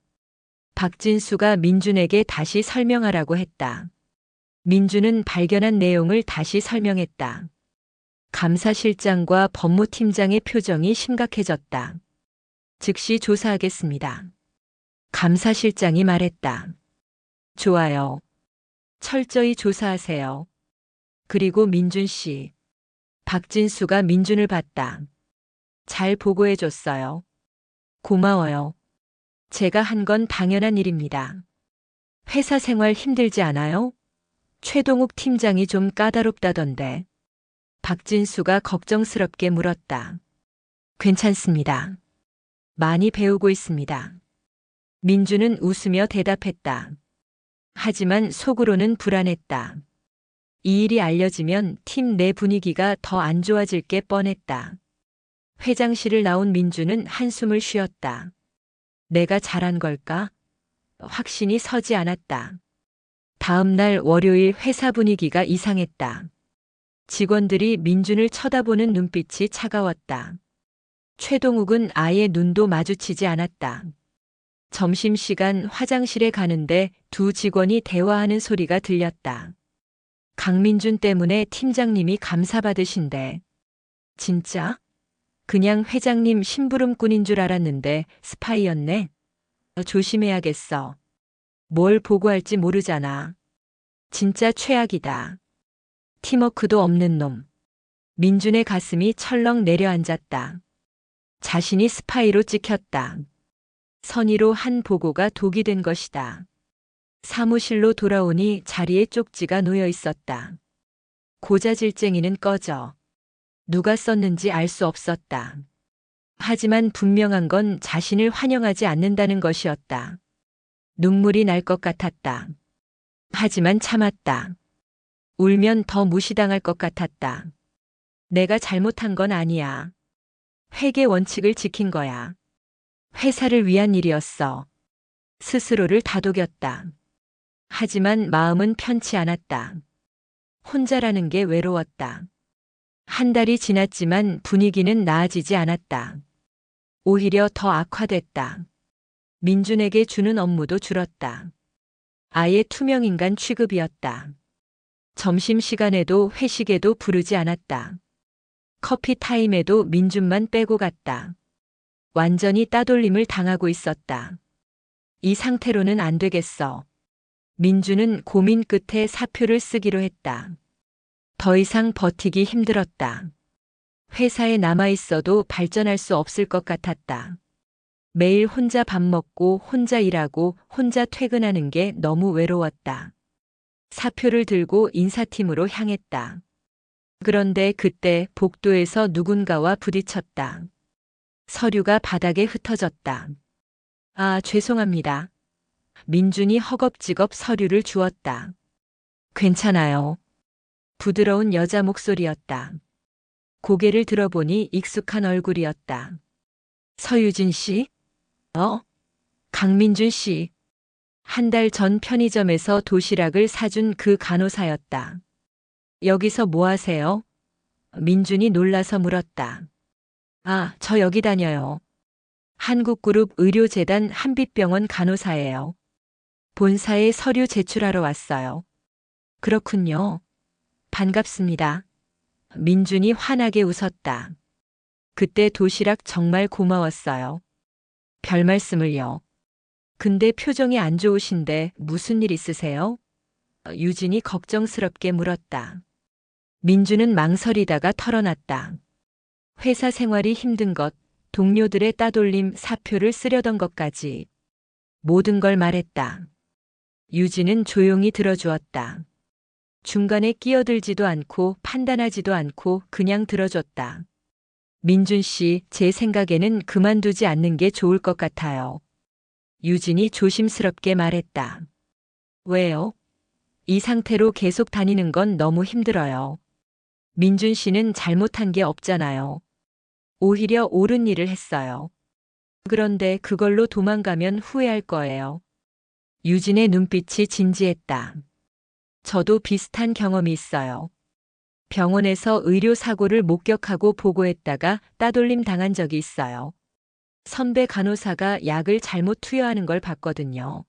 박진수가 민준에게 다시 설명하라고 했다. 민준은 발견한 내용을 다시 설명했다. 감사실장과 법무팀장의 표정이 심각해졌다. 즉시 조사하겠습니다. 감사실장이 말했다. 좋아요. 철저히 조사하세요. 그리고 민준 씨. 박진수가 민준을 봤다. 잘 보고해줬어요. 고마워요. 제가 한 건 당연한 일입니다. 회사 생활 힘들지 않아요? 최동욱 팀장이 좀 까다롭다던데. 박진수가 걱정스럽게 물었다. 괜찮습니다. 많이 배우고 있습니다. 민준은 웃으며 대답했다. 하지만 속으로는 불안했다. 이 일이 알려지면 팀 내 분위기가 더 안 좋아질 게 뻔했다. 회장실을 나온 민준은 한숨을 쉬었다. 내가 잘한 걸까? 확신이 서지 않았다. 다음 날 월요일 회사 분위기가 이상했다. 직원들이 민준을 쳐다보는 눈빛이 차가웠다. 최동욱은 아예 눈도 마주치지 않았다. 점심시간 화장실에 가는데 두 직원이 대화하는 소리가 들렸다. 강민준 때문에 팀장님이 감사받으신대. 진짜? 그냥 회장님 심부름꾼인 줄 알았는데 스파이였네. 조심해야겠어. 뭘 보고할지 모르잖아. 진짜 최악이다. 팀워크도 없는 놈. 민준의 가슴이 철렁 내려앉았다. 자신이 스파이로 찍혔다. 선의로 한 보고가 독이 된 것이다. 사무실로 돌아오니 자리에 쪽지가 놓여 있었다. 고자질쟁이는 꺼져. 누가 썼는지 알 수 없었다. 하지만 분명한 건 자신을 환영하지 않는다는 것이었다. 눈물이 날 것 같았다. 하지만 참았다. 울면 더 무시당할 것 같았다. 내가 잘못한 건 아니야. 회계 원칙을 지킨 거야. 회사를 위한 일이었어. 스스로를 다독였다. 하지만 마음은 편치 않았다. 혼자라는 게 외로웠다. 한 달이 지났지만 분위기는 나아지지 않았다. 오히려 더 악화됐다. 민준에게 주는 업무도 줄었다. 아예 투명인간 취급이었다. 점심시간에도 회식에도 부르지 않았다. 커피 타임에도 민준만 빼고 갔다. 완전히 따돌림을 당하고 있었다. 이 상태로는 안 되겠어. 민준은 고민 끝에 사표를 쓰기로 했다. 더 이상 버티기 힘들었다. 회사에 남아있어도 발전할 수 없을 것 같았다. 매일 혼자 밥 먹고 혼자 일하고 혼자 퇴근하는 게 너무 외로웠다. 사표를 들고 인사팀으로 향했다. 그런데 그때 복도에서 누군가와 부딪혔다. 서류가 바닥에 흩어졌다. 아, 죄송합니다. 민준이 허겁지겁 서류를 주었다. 괜찮아요. 부드러운 여자 목소리였다. 고개를 들어보니 익숙한 얼굴이었다. 서유진 씨? 강민준 씨. 한 달 전 편의점에서 도시락을 사준 그 간호사였다. 여기서 뭐 하세요? 민준이 놀라서 물었다. 아, 저 여기 다녀요. 한국그룹 의료재단 한빛병원 간호사예요. 본사에 서류 제출하러 왔어요. 그렇군요. 반갑습니다. 민준이 환하게 웃었다. 그때 도시락 정말 고마웠어요. 별 말씀을요. 근데 표정이 안 좋으신데 무슨 일 있으세요? 유진이 걱정스럽게 물었다. 민준은 망설이다가 털어놨다. 회사 생활이 힘든 것, 동료들의 따돌림, 사표를 쓰려던 것까지 모든 걸 말했다. 유진은 조용히 들어주었다. 중간에 끼어들지도 않고 판단하지도 않고 그냥 들어줬다. 민준 씨, 제 생각에는 그만두지 않는 게 좋을 것 같아요. 유진이 조심스럽게 말했다. 왜요? 이 상태로 계속 다니는 건 너무 힘들어요. 민준 씨는 잘못한 게 없잖아요. 오히려 옳은 일을 했어요. 그런데 그걸로 도망가면 후회할 거예요. 유진의 눈빛이 진지했다. 저도 비슷한 경험이 있어요. 병원에서 의료사고를 목격하고 보고했다가 따돌림 당한 적이 있어요. 선배 간호사가 약을 잘못 투여하는 걸 봤거든요.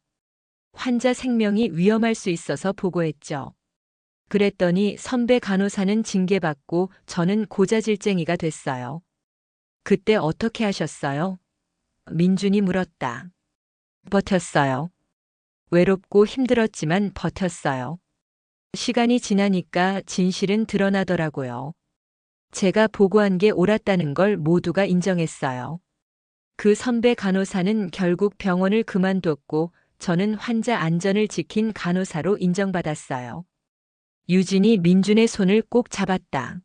환자 생명이 위험할 수 있어서 보고했죠. 그랬더니 선배 간호사는 징계받고 저는 고자질쟁이가 됐어요. 그때 어떻게 하셨어요? 민준이 물었다. 버텼어요. 외롭고 힘들었지만 버텼어요. 시간이 지나니까 진실은 드러나더라고요. 제가 보고한 게 옳았다는 걸 모두가 인정했어요. 그 선배 간호사는 결국 병원을 그만뒀고 저는 환자 안전을 지킨 간호사로 인정받았어요. 유진이 민준의 손을 꼭 잡았다.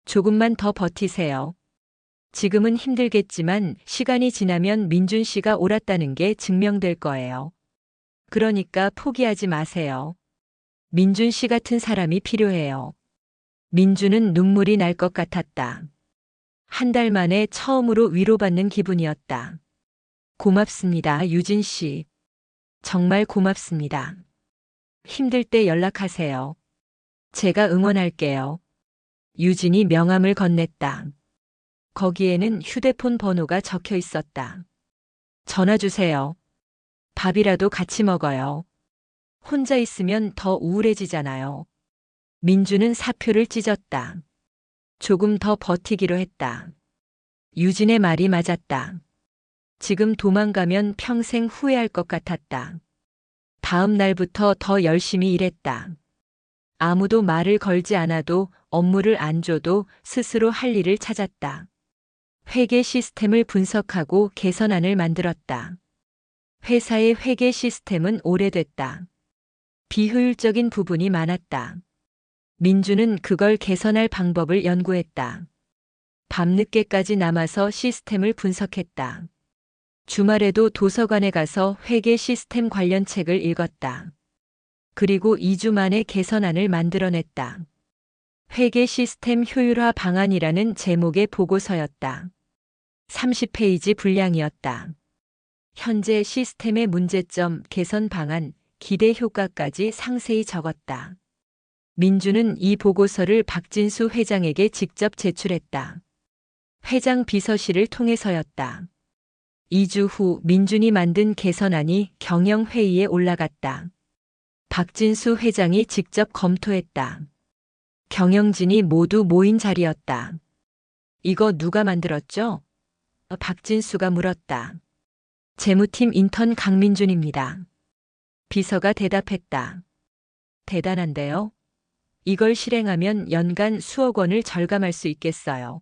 조금만 더 버티세요. 지금은 힘들겠지만 시간이 지나면 민준 씨가 옳았다는 게 증명될 거예요. 그러니까 포기하지 마세요. 민준 씨 같은 사람이 필요해요. 민준은 눈물이 날 것 같았다. 한 달 만에 처음으로 위로받는 기분이었다. 고맙습니다, 유진 씨. 정말 고맙습니다. 힘들 때 연락하세요. 제가 응원할게요. 유진이 명함을 건넸다. 거기에는 휴대폰 번호가 적혀 있었다. 전화 주세요. 밥이라도 같이 먹어요. 혼자 있으면 더 우울해지잖아요. 민주는 사표를 찢었다. 조금 더 버티기로 했다. 유진의 말이 맞았다. 지금 도망가면 평생 후회할 것 같았다. 다음 날부터 더 열심히 일했다. 아무도 말을 걸지 않아도 업무를 안 줘도 스스로 할 일을 찾았다. 회계 시스템을 분석하고 개선안을 만들었다. 회사의 회계 시스템은 오래됐다. 비효율적인 부분이 많았다. 민주는 그걸 개선할 방법을 연구했다. 밤늦게까지 남아서 시스템을 분석했다. 주말에도 도서관에 가서 회계 시스템 관련 책을 읽었다. 그리고 2주 만에 개선안을 만들어냈다. 회계 시스템 효율화 방안이라는 제목의 보고서였다. 30페이지 분량이었다. 현재 시스템의 문제점, 개선 방안, 기대 효과까지 상세히 적었다. 민주는 이 보고서를 박진수 회장에게 직접 제출했다. 회장 비서실을 통해서였다. 2주 후 민준이 만든 개선안이 경영회의에 올라갔다. 박진수 회장이 직접 검토했다. 경영진이 모두 모인 자리였다. 이거 누가 만들었죠? 박진수가 물었다. 재무팀 인턴 강민준입니다. 비서가 대답했다. 대단한데요? 이걸 실행하면 연간 수억 원을 절감할 수 있겠어요.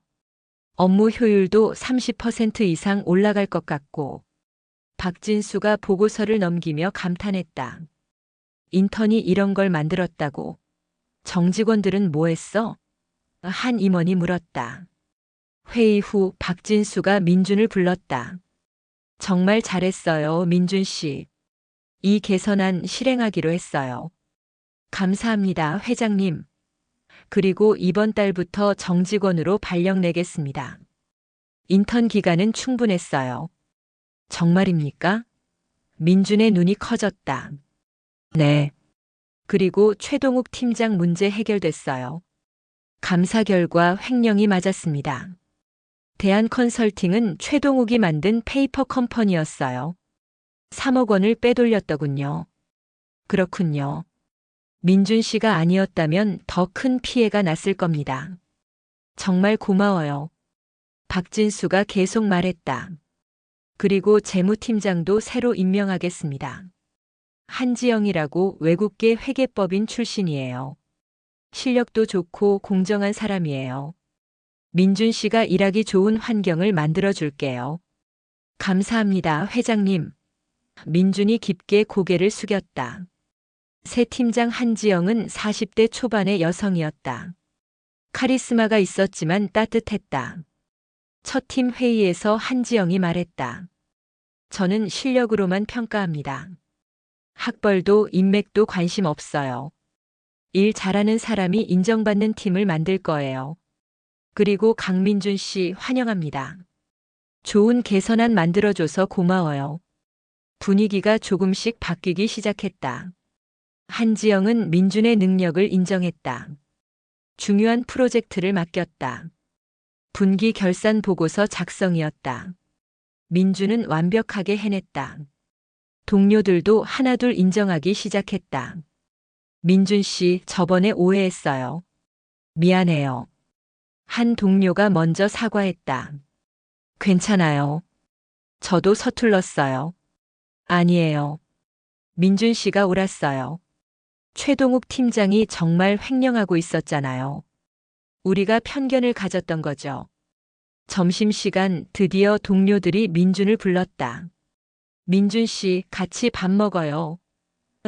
업무 효율도 30% 이상 올라갈 것 같고. 박진수가 보고서를 넘기며 감탄했다. 인턴이 이런 걸 만들었다고. 정직원들은 뭐 했어? 한 임원이 물었다. 회의 후 박진수가 민준을 불렀다. 정말 잘했어요, 민준 씨. 이 개선안 실행하기로 했어요. 감사합니다, 회장님. 그리고 이번 달부터 정직원으로 발령 내겠습니다. 인턴 기간은 충분했어요. 정말입니까? 민준의 눈이 커졌다. 네. 그리고 최동욱 팀장 문제 해결됐어요. 감사 결과 횡령이 맞았습니다. 대한컨설팅은 최동욱이 만든 페이퍼 컴퍼니였어요. 3억 원을 빼돌렸더군요. 그렇군요. 민준 씨가 아니었다면 더 큰 피해가 났을 겁니다. 정말 고마워요. 박진수가 계속 말했다. 그리고 재무팀장도 새로 임명하겠습니다. 한지영이라고 외국계 회계법인 출신이에요. 실력도 좋고 공정한 사람이에요. 민준 씨가 일하기 좋은 환경을 만들어 줄게요. 감사합니다, 회장님. 민준이 깊게 고개를 숙였다. 새 팀장 한지영은 40대 초반의 여성이었다. 카리스마가 있었지만 따뜻했다. 첫 팀 회의에서 한지영이 말했다. 저는 실력으로만 평가합니다. 학벌도 인맥도 관심 없어요. 일 잘하는 사람이 인정받는 팀을 만들 거예요. 그리고 강민준 씨 환영합니다. 좋은 개선안 만들어줘서 고마워요. 분위기가 조금씩 바뀌기 시작했다. 한지영은 민준의 능력을 인정했다. 중요한 프로젝트를 맡겼다. 분기 결산 보고서 작성이었다. 민준은 완벽하게 해냈다. 동료들도 하나둘 인정하기 시작했다. 민준 씨, 저번에 오해했어요. 미안해요. 한 동료가 먼저 사과했다. 괜찮아요. 저도 서툴렀어요. 아니에요. 민준 씨가 옳았어요. 최동욱 팀장이 정말 횡령하고 있었잖아요. 우리가 편견을 가졌던 거죠. 점심시간 드디어 동료들이 민준을 불렀다. 민준 씨, 같이 밥 먹어요.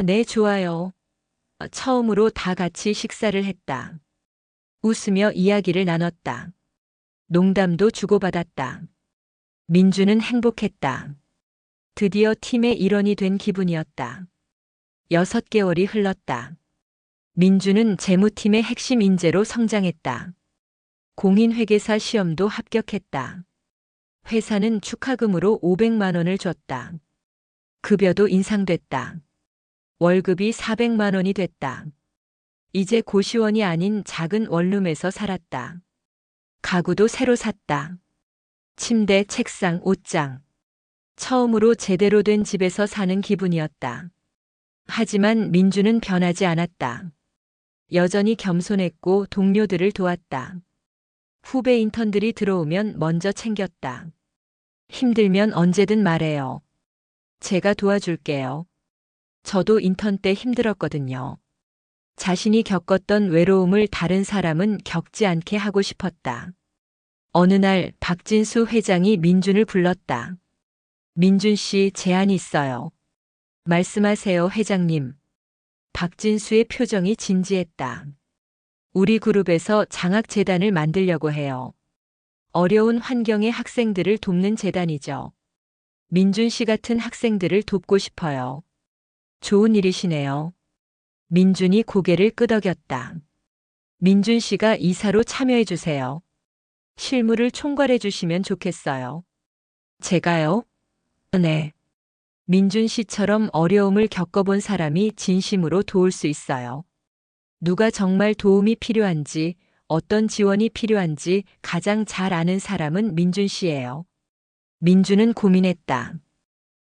네, 좋아요. 처음으로 다 같이 식사를 했다. 웃으며 이야기를 나눴다. 농담도 주고받았다. 민준은 행복했다. 드디어 팀의 일원이 된 기분이었다. 6개월이 흘렀다. 민준은 재무팀의 핵심 인재로 성장했다. 공인회계사 시험도 합격했다. 회사는 축하금으로 500만 원을 줬다. 급여도 인상됐다. 월급이 400만 원이 됐다. 이제 고시원이 아닌 작은 원룸에서 살았다. 가구도 새로 샀다. 침대, 책상, 옷장. 처음으로 제대로 된 집에서 사는 기분이었다. 하지만 민주는 변하지 않았다. 여전히 겸손했고 동료들을 도왔다. 후배 인턴들이 들어오면 먼저 챙겼다. 힘들면 언제든 말해요. 제가 도와줄게요. 저도 인턴 때 힘들었거든요. 자신이 겪었던 외로움을 다른 사람은 겪지 않게 하고 싶었다. 어느 날 박진수 회장이 민준을 불렀다. 민준 씨, 제안이 있어요. 말씀하세요, 회장님. 박진수의 표정이 진지했다. 우리 그룹에서 장학재단을 만들려고 해요. 어려운 환경의 학생들을 돕는 재단이죠. 민준 씨 같은 학생들을 돕고 싶어요. 좋은 일이시네요. 민준이 고개를 끄덕였다. 민준 씨가 이사로 참여해 주세요. 실무를 총괄해 주시면 좋겠어요. 제가요? 네. 민준 씨처럼 어려움을 겪어본 사람이 진심으로 도울 수 있어요. 누가 정말 도움이 필요한지, 어떤 지원이 필요한지 가장 잘 아는 사람은 민준 씨예요. 민준은 고민했다.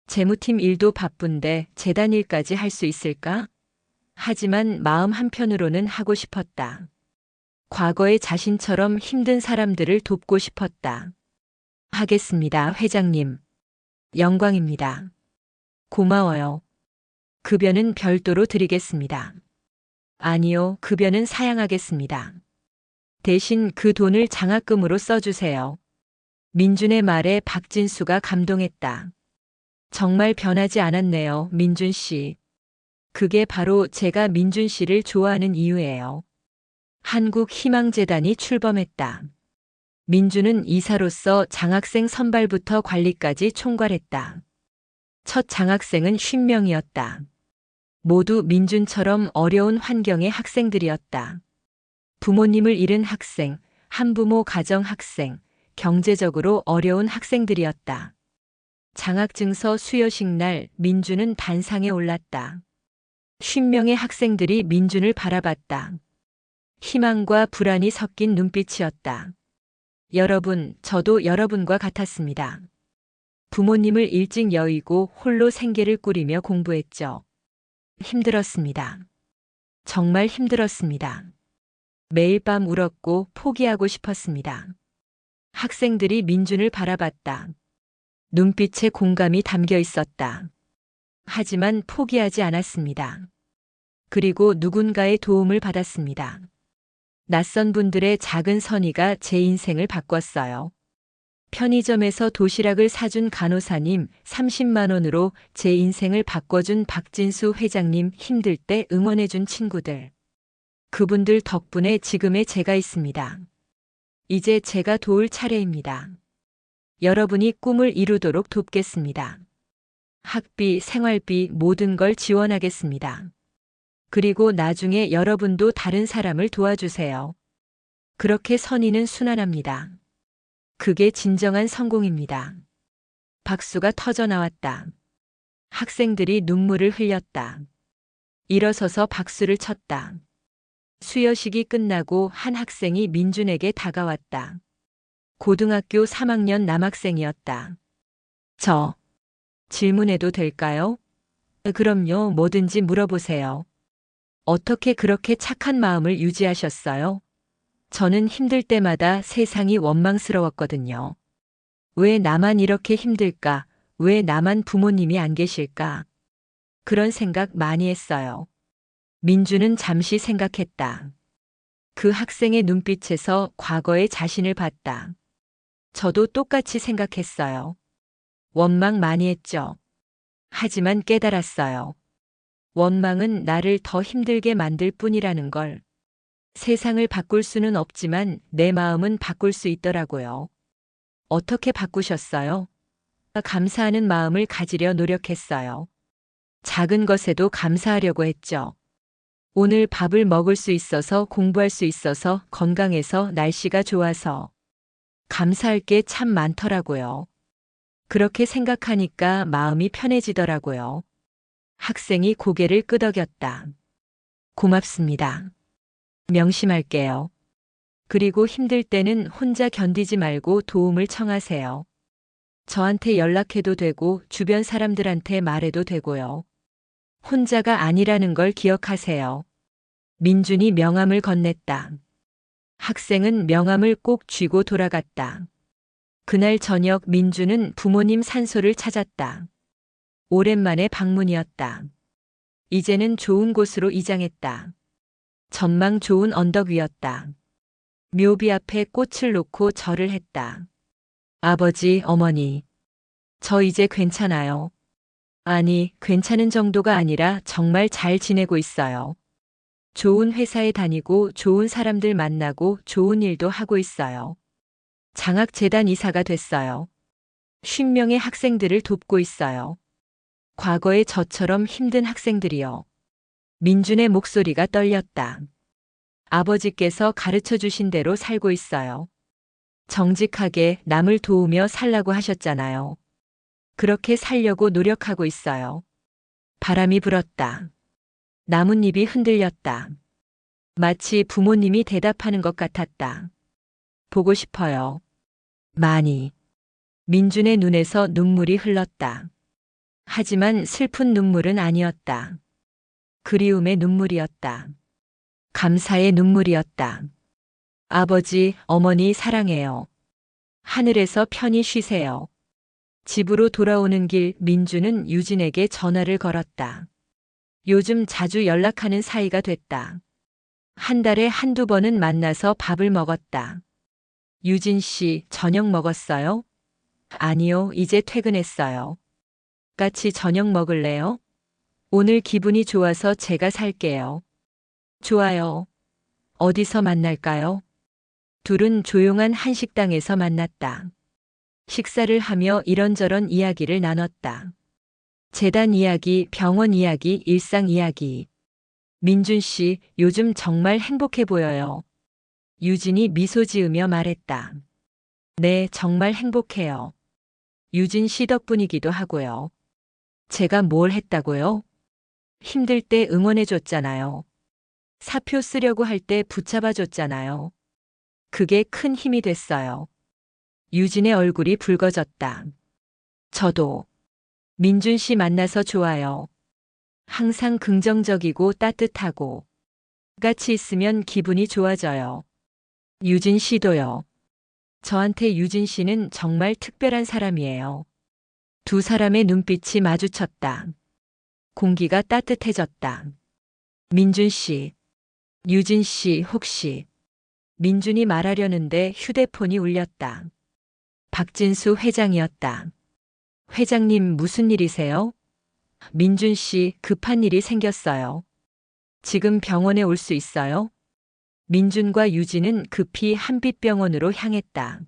재무팀 일도 바쁜데 재단 일까지 할 수 있을까? 하지만 마음 한편으로는 하고 싶었다. 과거의 자신처럼 힘든 사람들을 돕고 싶었다. 하겠습니다, 회장님. 영광입니다. 고마워요. 급여는 별도로 드리겠습니다. 아니요, 급여는 사양하겠습니다. 대신 그 돈을 장학금으로 써주세요. 민준의 말에 박진수가 감동했다. 정말 변하지 않았네요, 민준 씨. 그게 바로 제가 민준 씨를 좋아하는 이유예요. 한국희망재단이 출범했다. 민준은 이사로서 장학생 선발부터 관리까지 총괄했다. 첫 장학생은 50명이었다. 모두 민준처럼 어려운 환경의 학생들이었다. 부모님을 잃은 학생, 한부모 가정 학생, 경제적으로 어려운 학생들이었다. 장학증서 수여식 날 민준은 단상에 올랐다. 50명의 학생들이 민준을 바라봤다. 희망과 불안이 섞인 눈빛이었다. 여러분, 저도 여러분과 같았습니다. 부모님을 일찍 여의고 홀로 생계를 꾸리며 공부했죠. 힘들었습니다. 정말 힘들었습니다. 매일 밤 울었고 포기하고 싶었습니다. 학생들이 민준을 바라봤다. 눈빛에 공감이 담겨 있었다. 하지만 포기하지 않았습니다. 그리고 누군가의 도움을 받았습니다. 낯선 분들의 작은 선의가 제 인생을 바꿨어요. 편의점에서 도시락을 사준 간호사님 30만 원으로 제 인생을 바꿔준 박진수 회장님, 힘들 때 응원해준 친구들. 그분들 덕분에 지금의 제가 있습니다. 이제 제가 도울 차례입니다. 여러분이 꿈을 이루도록 돕겠습니다. 학비, 생활비 모든 걸 지원하겠습니다. 그리고 나중에 여러분도 다른 사람을 도와주세요. 그렇게 선의는 순환합니다. 그게 진정한 성공입니다. 박수가 터져 나왔다. 학생들이 눈물을 흘렸다. 일어서서 박수를 쳤다. 수여식이 끝나고 한 학생이 민준에게 다가왔다. 고등학교 3학년 남학생이었다. 저, 질문해도 될까요? 그럼요, 뭐든지 물어보세요. 어떻게 그렇게 착한 마음을 유지하셨어요? 저는 힘들 때마다 세상이 원망스러웠거든요. 왜 나만 이렇게 힘들까? 왜 나만 부모님이 안 계실까? 그런 생각 많이 했어요. 민주는 잠시 생각했다. 그 학생의 눈빛에서 과거의 자신을 봤다. 저도 똑같이 생각했어요. 원망 많이 했죠. 하지만 깨달았어요. 원망은 나를 더 힘들게 만들 뿐이라는 걸. 세상을 바꿀 수는 없지만 내 마음은 바꿀 수 있더라고요. 어떻게 바꾸셨어요? 감사하는 마음을 가지려 노력했어요. 작은 것에도 감사하려고 했죠. 오늘 밥을 먹을 수 있어서, 공부할 수 있어서, 건강해서, 날씨가 좋아서. 감사할 게 참 많더라고요. 그렇게 생각하니까 마음이 편해지더라고요. 학생이 고개를 끄덕였다. 고맙습니다. 명심할게요. 그리고 힘들 때는 혼자 견디지 말고 도움을 청하세요. 저한테 연락해도 되고 주변 사람들한테 말해도 되고요. 혼자가 아니라는 걸 기억하세요. 민준이 명함을 건넸다. 학생은 명함을 꼭 쥐고 돌아갔다. 그날 저녁 민준은 부모님 산소를 찾았다. 오랜만에 방문이었다. 이제는 좋은 곳으로 이장했다. 전망 좋은 언덕 위였다. 묘비 앞에 꽃을 놓고 절을 했다. 아버지, 어머니, 저 이제 괜찮아요. 아니, 괜찮은 정도가 아니라 정말 잘 지내고 있어요. 좋은 회사에 다니고 좋은 사람들 만나고 좋은 일도 하고 있어요. 장학재단 이사가 됐어요. 50명의 학생들을 돕고 있어요. 과거에 저처럼 힘든 학생들이요. 민준의 목소리가 떨렸다. 아버지께서 가르쳐 주신 대로 살고 있어요. 정직하게 남을 도우며 살라고 하셨잖아요. 그렇게 살려고 노력하고 있어요. 바람이 불었다. 나뭇잎이 흔들렸다. 마치 부모님이 대답하는 것 같았다. 보고 싶어요. 많이. 민준의 눈에서 눈물이 흘렀다. 하지만 슬픈 눈물은 아니었다. 그리움의 눈물이었다. 감사의 눈물이었다. 아버지, 어머니 사랑해요. 하늘에서 편히 쉬세요. 집으로 돌아오는 길 민주는 유진에게 전화를 걸었다. 요즘 자주 연락하는 사이가 됐다. 한 달에 한두 번은 만나서 밥을 먹었다. 유진 씨, 저녁 먹었어요? 아니요, 이제 퇴근했어요. 같이 저녁 먹을래요? 오늘 기분이 좋아서 제가 살게요. 좋아요. 어디서 만날까요? 둘은 조용한 한식당에서 만났다. 식사를 하며 이런저런 이야기를 나눴다. 재단 이야기, 병원 이야기, 일상 이야기. 민준 씨, 요즘 정말 행복해 보여요. 유진이 미소 지으며 말했다. 네, 정말 행복해요. 유진 씨 덕분이기도 하고요. 제가 뭘 했다고요? 힘들 때 응원해 줬잖아요. 사표 쓰려고 할 때 붙잡아 줬잖아요. 그게 큰 힘이 됐어요. 유진의 얼굴이 붉어졌다. 저도 민준 씨 만나서 좋아요. 항상 긍정적이고 따뜻하고 같이 있으면 기분이 좋아져요. 유진 씨도요. 저한테 유진 씨는 정말 특별한 사람이에요. 두 사람의 눈빛이 마주쳤다. 공기가 따뜻해졌다. 민준 씨, 유진 씨 혹시 민준이 말하려는데 휴대폰이 울렸다. 박진수 회장이었다. 회장님 무슨 일이세요? 민준 씨 급한 일이 생겼어요. 지금 병원에 올 수 있어요? 민준과 유진은 급히 한빛병원으로 향했다.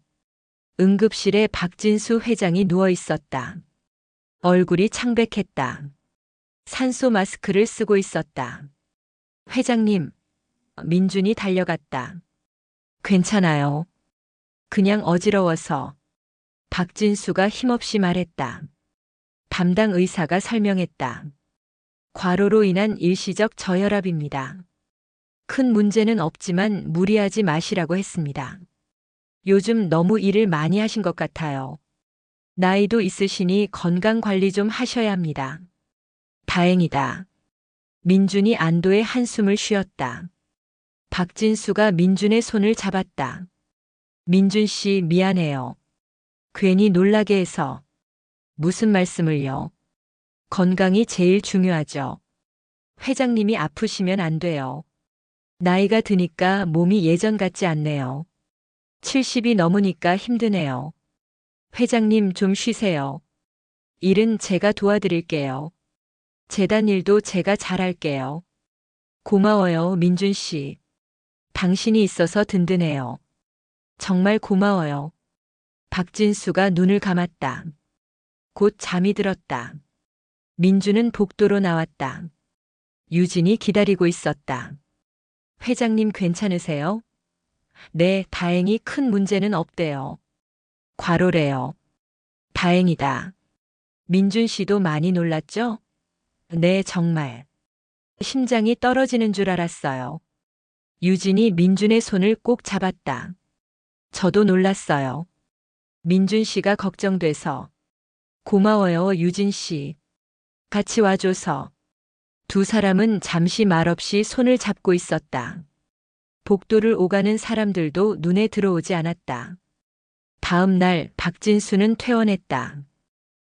응급실에 박진수 회장이 누워 있었다. 얼굴이 창백했다. 산소 마스크를 쓰고 있었다. 회장님, 민준이 달려갔다. 괜찮아요. 그냥 어지러워서. 박진수가 힘없이 말했다. 담당 의사가 설명했다. 과로로 인한 일시적 저혈압입니다. 큰 문제는 없지만 무리하지 마시라고 했습니다. 요즘 너무 일을 많이 하신 것 같아요. 나이도 있으시니 건강 관리 좀 하셔야 합니다. 다행이다. 민준이 안도의 한숨을 쉬었다. 박진수가 민준의 손을 잡았다. 민준 씨 미안해요. 괜히 놀라게 해서. 무슨 말씀을요? 건강이 제일 중요하죠. 회장님이 아프시면 안 돼요. 나이가 드니까 몸이 예전 같지 않네요. 70이 넘으니까 힘드네요. 회장님 좀 쉬세요. 일은 제가 도와드릴게요. 재단 일도 제가 잘할게요. 고마워요, 민준 씨. 당신이 있어서 든든해요. 정말 고마워요. 박진수가 눈을 감았다. 곧 잠이 들었다. 민준은 복도로 나왔다. 유진이 기다리고 있었다. 회장님 괜찮으세요? 네, 다행히 큰 문제는 없대요. 과로래요. 다행이다. 민준 씨도 많이 놀랐죠? 네, 정말. 심장이 떨어지는 줄 알았어요. 유진이 민준의 손을 꼭 잡았다. 저도 놀랐어요. 민준 씨가 걱정돼서. 고마워요, 유진 씨. 같이 와줘서. 두 사람은 잠시 말없이 손을 잡고 있었다. 복도를 오가는 사람들도 눈에 들어오지 않았다. 다음 날 박진수는 퇴원했다.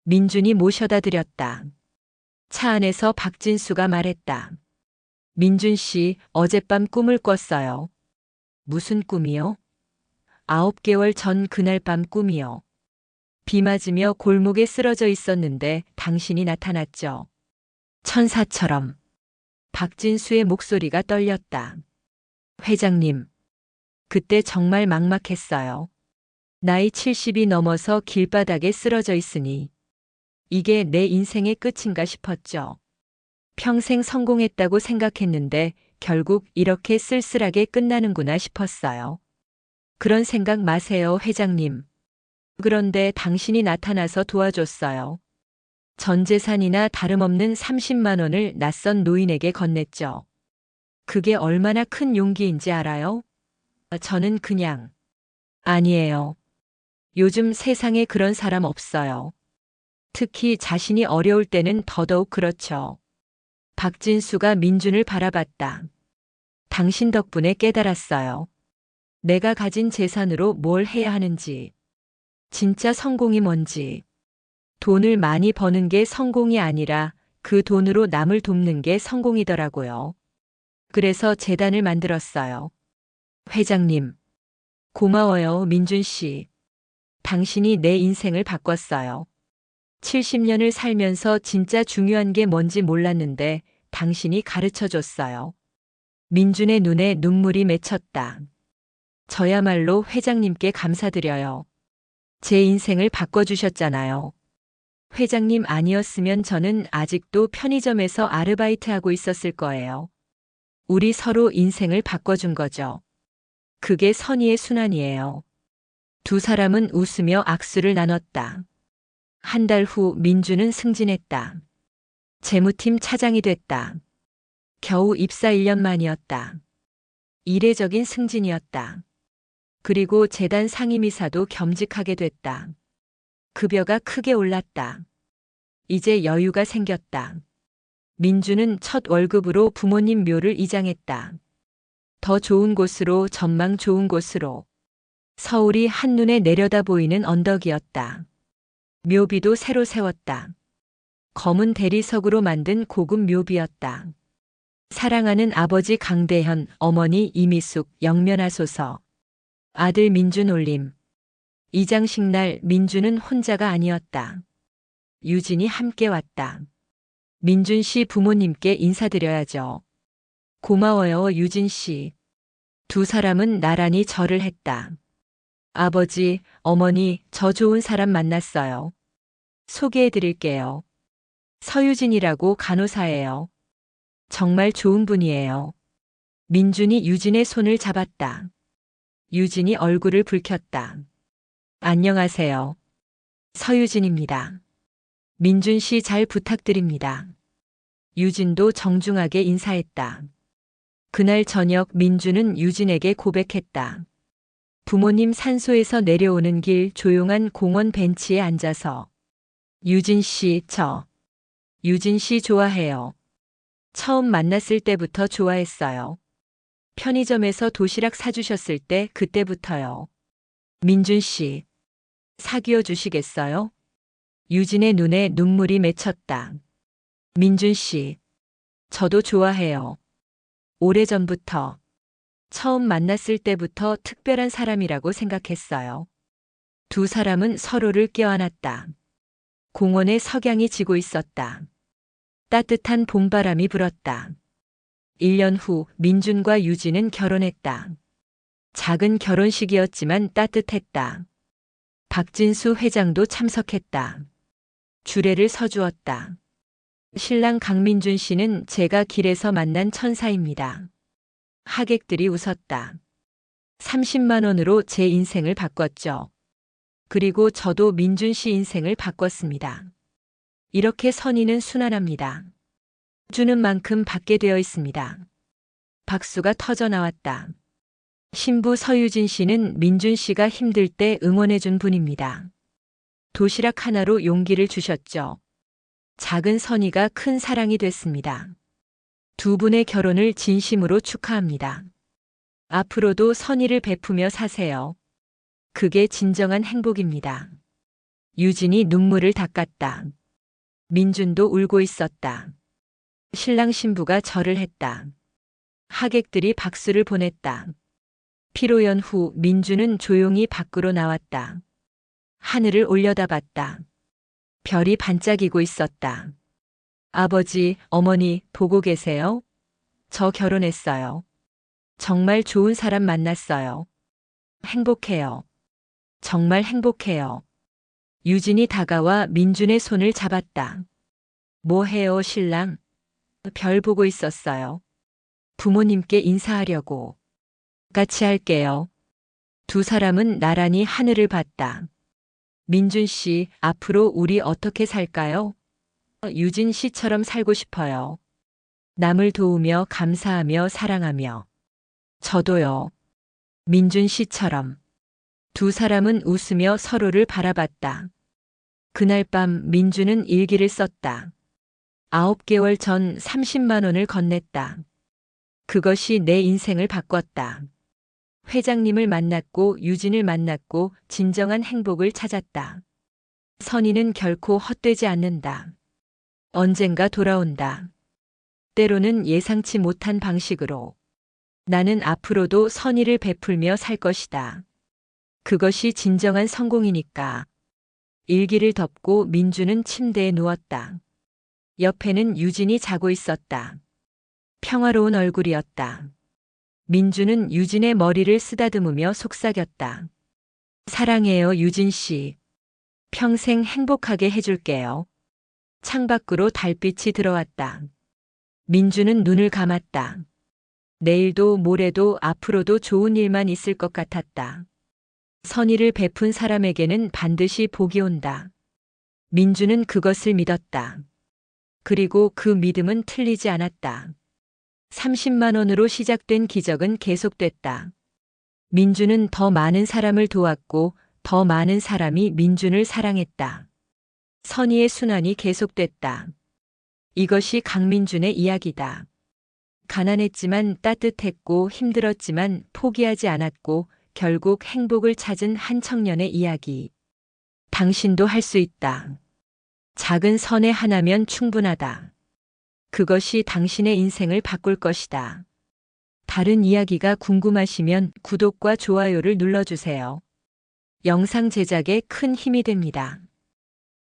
민준이 모셔다 드렸다. 차 안에서 박진수가 말했다. 민준 씨, 어젯밤 꿈을 꿨어요. 무슨 꿈이요? 9개월 전 그날 밤 꿈이요. 비 맞으며 골목에 쓰러져 있었는데 당신이 나타났죠. 천사처럼. 박진수의 목소리가 떨렸다. 회장님, 그때 정말 막막했어요. 나이 70이 넘어서 길바닥에 쓰러져 있으니 이게 내 인생의 끝인가 싶었죠. 평생 성공했다고 생각했는데 결국 이렇게 쓸쓸하게 끝나는구나 싶었어요. 그런 생각 마세요, 회장님. 그런데 당신이 나타나서 도와줬어요. 전 재산이나 다름없는 30만 원을 낯선 노인에게 건넸죠. 그게 얼마나 큰 용기인지 알아요? 저는 그냥, 아니에요. 요즘 세상에 그런 사람 없어요. 특히 자신이 어려울 때는 더더욱 그렇죠. 박진수가 민준을 바라봤다. 당신 덕분에 깨달았어요. 내가 가진 재산으로 뭘 해야 하는지. 진짜 성공이 뭔지. 돈을 많이 버는 게 성공이 아니라 그 돈으로 남을 돕는 게 성공이더라고요. 그래서 재단을 만들었어요. 회장님, 고마워요, 민준 씨. 당신이 내 인생을 바꿨어요. 70년을 살면서 진짜 중요한 게 뭔지 몰랐는데 당신이 가르쳐 줬어요. 민준의 눈에 눈물이 맺혔다. 저야말로 회장님께 감사드려요. 제 인생을 바꿔주셨잖아요. 회장님 아니었으면 저는 아직도 편의점에서 아르바이트하고 있었을 거예요. 우리 서로 인생을 바꿔준 거죠. 그게 선의의 순환이에요. 두 사람은 웃으며 악수를 나눴다. 한 달 후 민준은 승진했다. 재무팀 차장이 됐다. 겨우 입사 1년 만이었다. 이례적인 승진이었다. 그리고 재단 상임이사도 겸직하게 됐다. 급여가 크게 올랐다. 이제 여유가 생겼다. 민준은 첫 월급으로 부모님 묘를 이장했다. 더 좋은 곳으로, 전망 좋은 곳으로. 서울이 한눈에 내려다 보이는 언덕이었다. 묘비도 새로 세웠다. 검은 대리석으로 만든 고급 묘비였다. 사랑하는 아버지 강대현, 어머니 이미숙, 영면하소서. 아들 민준 올림. 이장식 날 민준은 혼자가 아니었다. 유진이 함께 왔다. 민준 씨 부모님께 인사드려야죠. 고마워요, 유진 씨. 두 사람은 나란히 절을 했다. 아버지, 어머니, 저 좋은 사람 만났어요. 소개해 드릴게요. 서유진이라고 간호사예요. 정말 좋은 분이에요. 민준이 유진의 손을 잡았다. 유진이 얼굴을 붉혔다. 안녕하세요. 서유진입니다. 민준 씨 잘 부탁드립니다. 유진도 정중하게 인사했다. 그날 저녁 민준은 유진에게 고백했다. 부모님 산소에서 내려오는 길 조용한 공원 벤치에 앉아서. 유진 씨, 유진 씨 좋아해요. 처음 만났을 때부터 좋아했어요. 편의점에서 도시락 사주셨을 때 그때부터요. 민준 씨, 사귀어 주시겠어요? 유진의 눈에 눈물이 맺혔다. 민준 씨, 저도 좋아해요. 오래전부터, 처음 만났을 때부터 특별한 사람이라고 생각했어요. 두 사람은 서로를 껴안았다. 공원에 석양이 지고 있었다. 따뜻한 봄바람이 불었다. 1년 후 민준과 유진은 결혼했다. 작은 결혼식이었지만 따뜻했다. 박진수 회장도 참석했다. 주례를 서주었다. 신랑 강민준 씨는 제가 길에서 만난 천사입니다. 하객들이 웃었다. 30만 원으로 제 인생을 바꿨죠. 그리고 저도 민준 씨 인생을 바꿨습니다. 이렇게 선의는 순환합니다. 주는 만큼 받게 되어 있습니다. 박수가 터져 나왔다. 신부 서유진 씨는 민준 씨가 힘들 때 응원해준 분입니다. 도시락 하나로 용기를 주셨죠. 작은 선의가 큰 사랑이 됐습니다. 두 분의 결혼을 진심으로 축하합니다. 앞으로도 선의를 베푸며 사세요. 그게 진정한 행복입니다. 유진이 눈물을 닦았다. 민준도 울고 있었다. 신랑 신부가 절을 했다. 하객들이 박수를 보냈다. 피로 연후 민주는 조용히 밖으로 나왔다. 하늘을 올려다봤다. 별이 반짝이고 있었다. 아버지, 어머니 보고 계세요? 저 결혼했어요. 정말 좋은 사람 만났어요. 행복해요. 정말 행복해요. 유진이 다가와 민준의 손을 잡았다. 뭐 해요, 신랑? 별 보고 있었어요. 부모님께 인사하려고. 같이 할게요. 두 사람은 나란히 하늘을 봤다. 민준 씨, 앞으로 우리 어떻게 살까요? 유진 씨처럼 살고 싶어요. 남을 도우며 감사하며 사랑하며. 저도요. 민준 씨처럼. 두 사람은 웃으며 서로를 바라봤다. 그날 밤 민준은 일기를 썼다. 9개월 전 30만 원을 건넸다. 그것이 내 인생을 바꿨다. 회장님을 만났고 유진을 만났고 진정한 행복을 찾았다. 선의는 결코 헛되지 않는다. 언젠가 돌아온다. 때로는 예상치 못한 방식으로. 나는 앞으로도 선의를 베풀며 살 것이다. 그것이 진정한 성공이니까. 일기를 덮고 민주는 침대에 누웠다. 옆에는 유진이 자고 있었다. 평화로운 얼굴이었다. 민주는 유진의 머리를 쓰다듬으며 속삭였다. 사랑해요, 유진 씨. 평생 행복하게 해줄게요. 창밖으로 달빛이 들어왔다. 민주는 눈을 감았다. 내일도 모레도 앞으로도 좋은 일만 있을 것 같았다. 선의를 베푼 사람에게는 반드시 복이 온다. 민주는 그것을 믿었다. 그리고 그 믿음은 틀리지 않았다. 30만 원으로 시작된 기적은 계속됐다. 민주는 더 많은 사람을 도왔고 더 많은 사람이 민준을 사랑했다. 선의의 순환이 계속됐다. 이것이 강민준의 이야기다. 가난했지만 따뜻했고 힘들었지만 포기하지 않았고 결국 행복을 찾은 한 청년의 이야기. 당신도 할 수 있다. 작은 선의 하나면 충분하다. 그것이 당신의 인생을 바꿀 것이다. 다른 이야기가 궁금하시면 구독과 좋아요를 눌러주세요. 영상 제작에 큰 힘이 됩니다.